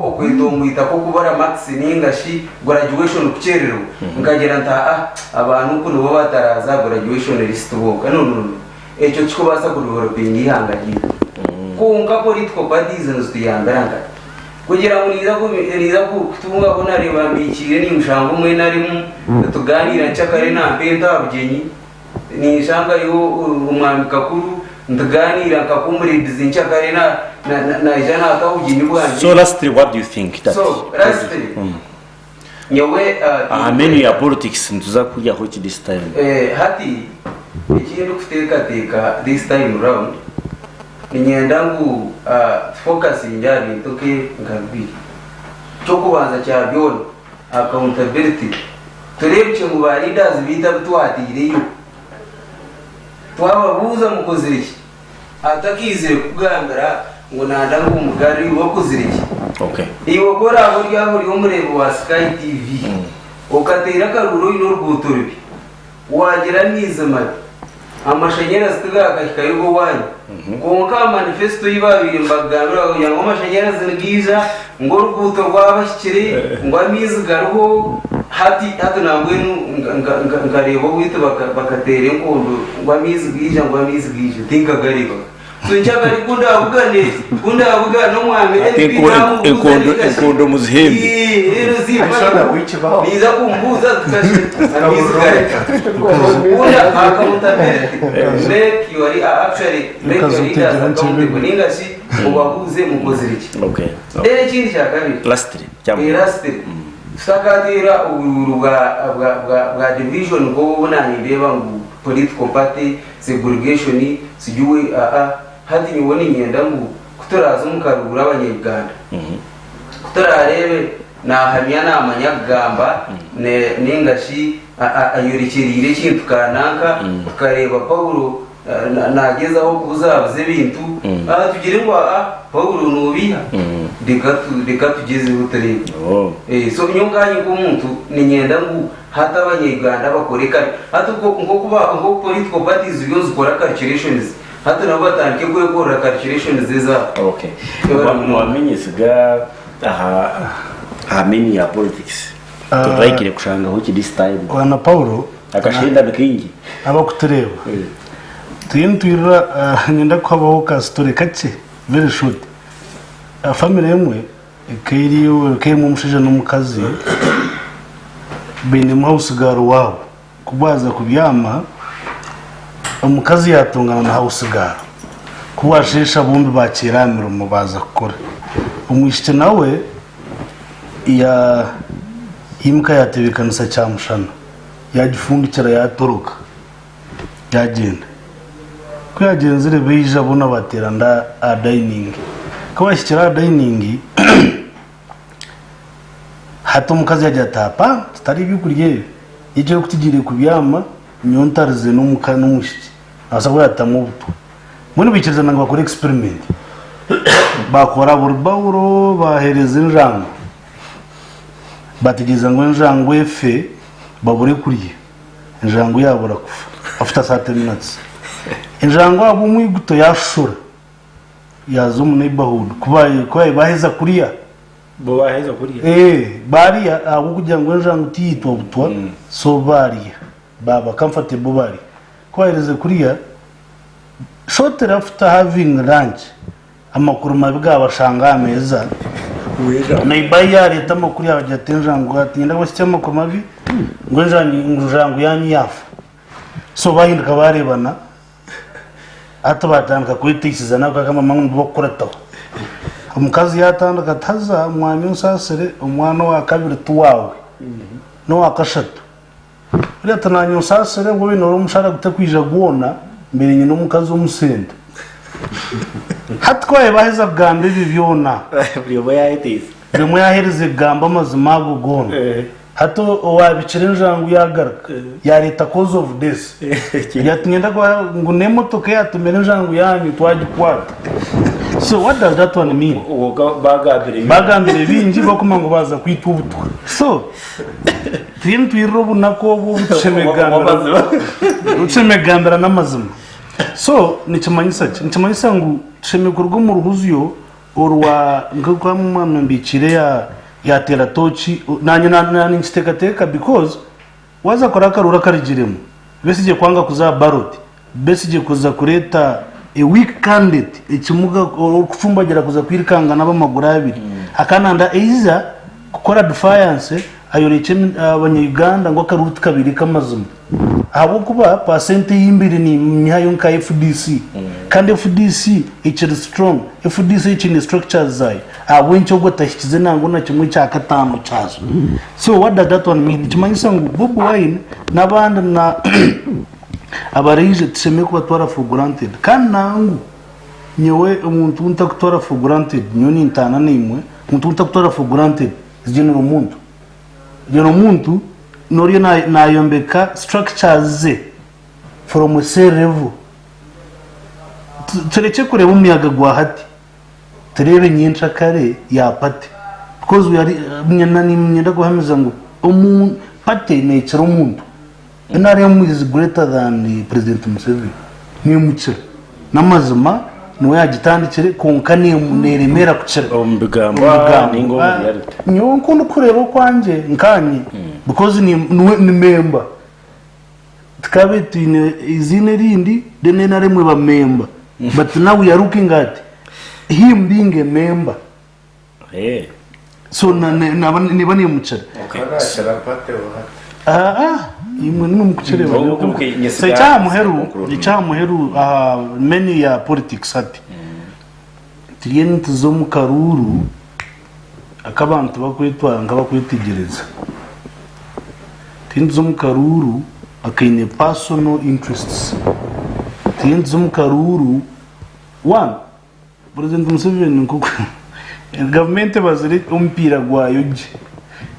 okwitomwita ko kubara max ningashi graduation kucherero ngagira nta abantu kuno bo bataraza graduation list boka no echo chikobasa kudeveloping Eihanga gito kunga political parties nzitiyandanga kugira ngo niza kutunga bona reba mbikire ni mushango mwe nari tuganira nchakare na mpenda abugenyi ni shanga yo umwami kakuru ndaganira kakumuridiza nchakare na jana atawugini bwanje. So lastly, what do you think that lastly nyowe menu ya politics ntuza kujya hoki this time hati ikintu kuteka this time round ninyenda ngu focus njari toke ngabi cyo kubanza cya byone accountability turebye mu ba leaders bita twatireyo twababuza mukoziriki atakizire kugambira ngo nandangu umugari wo kuziriki iyo kora abo ryabo ryo murebo wa Sky TV ukatera karuro ino rwuturbi wagira nizema amashanyarazi tugarakashikayo wanyu konka manifesto yibabirimbaga ngo amashanyarazi ngiza ngo rubuto rwabashyikire ngo amizi garuho hati nambwe ngareba wite bakatere inkondo ngo amizi bwije tinka gariba tunjaga rikunda avuga no mwamere inkondo muzihembe rero ziba niza kumbuza tukashika amizi gariba accountability make you are actually make your leaders accountable ningashi mubahuze mukoziriki okay ikindi cyakabiri lastly sakadira ururu bwa division ngo bunani beba ngo political party segregation sijuwe hadi nyubone nyenda ngo kutoraza umukarura abanyarwanda kutorarebe na hamya na amanyagamba ningashi ayorikirire kintu kanaka tukareba Paulo nagezaho kuzabuze bintu tugire ngo Paulo nubiha deka tugeze utere so nyonganye ko umuntu ninyenda ngo hata abanyarwanda bakoreka hata ngo kuba ngo political parties yozo kora calculations hata nabo batangiye gukora calculations zeza okay wamenye siga hamini ya politics turaikire kushanga hoki this time wana Paulo akashinda bikingi abakutureba tuyintuira nyenda kwabaho ka story kake very short family yemwe kayirimo umushije n'umukazi bene muhausigaro wabo kubaza kubyama umukazi yatungana na hausigaro kubashesha bombi bakiramira umubaza gukora umwishite nawe ya himka yatebekanisa cyamushana yagifundikira yatoroka yagenda ko yagenzere beija bona bateranda a dining ko bashyikira dining hato mukazi yajya tapa tutari bikurye ije kutugire kubyama nyontarize no mukana umushiki asabwo yatamubuto muri bikiriza ngo bakore experiment bakora burbauro bahereza injango bategeza ngo injango efe babure kuriye injango yabura kufa after 30 minutes injango abo mwiguto yashura yazo mu neighborhood kubaye baheza kuriya bo baheza kuriya bariya abo kugira ngo injango tiyitwa butwa so bariya baba comfortable bari kwahereza kuriya shortly after having lunch amakuru mabwa abashanga ameza naibaye leta makuru yabajya tenjango atinda wasitya amakuru mabi ngo injango yani yafu so bahinduka barebana hata batandika kwitisiza nako kama mangu bokorataho umukazi yatandika taza mwami usasire umwana wa kabiri tuwawe no wakashatu uri atananyo usasire ngo bino umushara gutakwija guona mbere nyine umukazi umusenda hatwaye baheza bwambe bibyona byo yahitise byo yahereze gamba mazima gugona hato wabicira injango yagaruka ya leta cause of this yatumyenda ngo nemotoka yatumira injango yanyu twagikwata so what does that one mean bagambire bingi bakoma ngo baza kwitubutwa so twiriro nako bucemegandara n'amazima so nikimanyisa ngo cemekurwa mu ruhuziyo orwa ngakwa mama mbicire ya teratochi nanye nchitekateka because waza kora karura karijiremo besije kwanga kuza baroti besije kuza kureta a weak candidate ikimuga kufumbagira kuza kwirikanga n'abamagura abiri akananda eiza gukora defiance ayoreke abanyuganda ngo karuti kabiri kamazuma abo kuba percent yimbiri ni nyayo nka FDC kandi FDC ikiri strong FDC ikiri structures zai abo ncyo gotashyize nango na kimwe cya katano cyazo so what does that one mean kimanyisa ngo bobo wine nabandi na abarije tseme ko batwara for granted kandi nangu nyewe umuntu untakutwara for granted nyoni intana nimwe umuntu untakutwara for granted zigeno muntu nori nayombeka structures ze from a cell level tureke kureba umuyaga gwa hati turebe nyinshi kare ya pate because we are myenda guhameza ngo umuntu pate nature umuntu NRM is greater than President Museveni ni umucira n'amazima niwe yagitandikire konka ni neremera kucira ombigamba ningo reality nyo nkundu kureba kwanje nkanye because ni member tikabe tine izine rindi dene na remwe ba member but now we are looking at him being a member so ni bani mucira imwe n'umucire ba muheru many ya politics ati tiriente zo mu karuru akabantu bakwitwara ngabakwitegereza tiriente zo mu karuru akaine personal interests tiriente zo mu karuru one President Museveni nkuko government bazire umpira gwayoje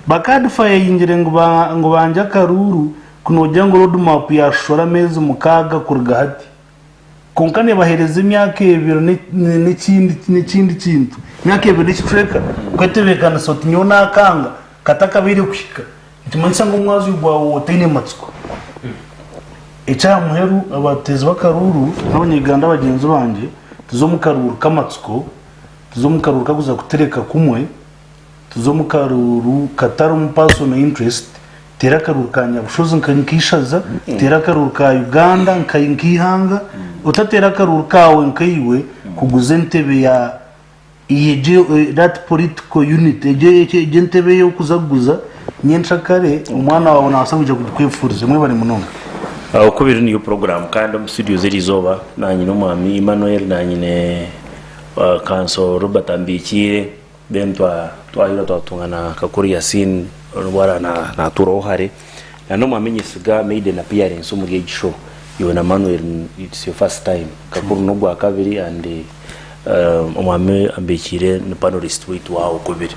bakadufaya yingire ngo banja karuru kunojya ngo road map yashora mezi mukaga kurga hati konkane bahereza imyaka ebiro n'ikindi kintu imyaka ebiro n'ikifreka kwetebekana soti nyona akanga katakabiri kushika ntimanisa ngo mwazi gwawo wotine matsuko echa muheru abatezi bakaruru n'abanyeganda bagenzi banje tuzo mu karuru kamatsuko tuzo mu karuru kaguza kutereka kumwe tuzo mu karuru katari mu personal interest tera karuru kanya bushozo nkishaza tera karuru ka Uganda nkihanga utatera karuru kawe nkiwe kuguza ntebe ya that political unit eje ntebe yo kuzaguza nyensha kare umwana wawe nasabuje kukwifuriza mwe bari munonga Okubiri niyo program kandi mu studio zirizoba nanyi no mwami Emmanuel nanyi ne Council Robert Ambikire bentwa twahira twatungana kakuri Yasin wara na turohare na no mwami nyisiga made an appearance mu gate show you na Emmanuel it's your first time kakuru no gwa kabiri and umwami Ambikire ni panelist wetu wa Okubiri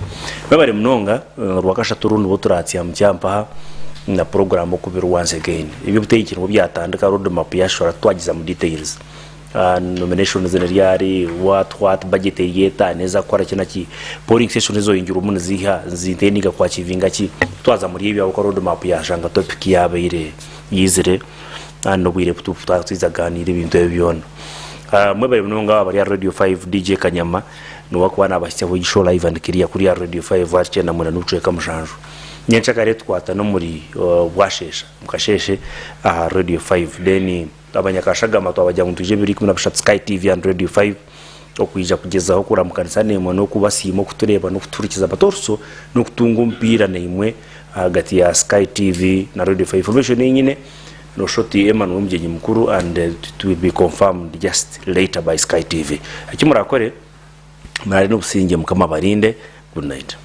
babare munonga rwakashatu rundi boturatsi amcyampa na program Okubiri once again ibyo butekire mu byatandika road map yashora twagiza mu details nomination zeneriari what budget yeta neza kwara kinaki polling session zo ingira umuntu ziha zinteniga kwa kivinga ki twaza muri ibyo ko road map yashanga topic yabaire yizire no bwire twizaganira ibintu byona mwe bari munonga bari Radio 5 DJ Kanyama no wakwana abashya bo show live and kiriya kuri Radio 5 wache na mwana nuceka mushanjo nyencha kare twata no muri bwashesha mukasheshe Radio 5 deni abanyakashaga mato abajya mu tuje biri kumwe na Sky TV and Radio 5 okwijja kugezaho kuramukanisa nemo no kubasimo kutureba no kuturikiza batorso no kutunga umpira nemwe hagati ya Sky TV na Radio 5 information nyine no shoti Emmanuel mjenyi mukuru and it will be confirmed just later by Sky TV akimura kore mari no businge mukama barinde good night.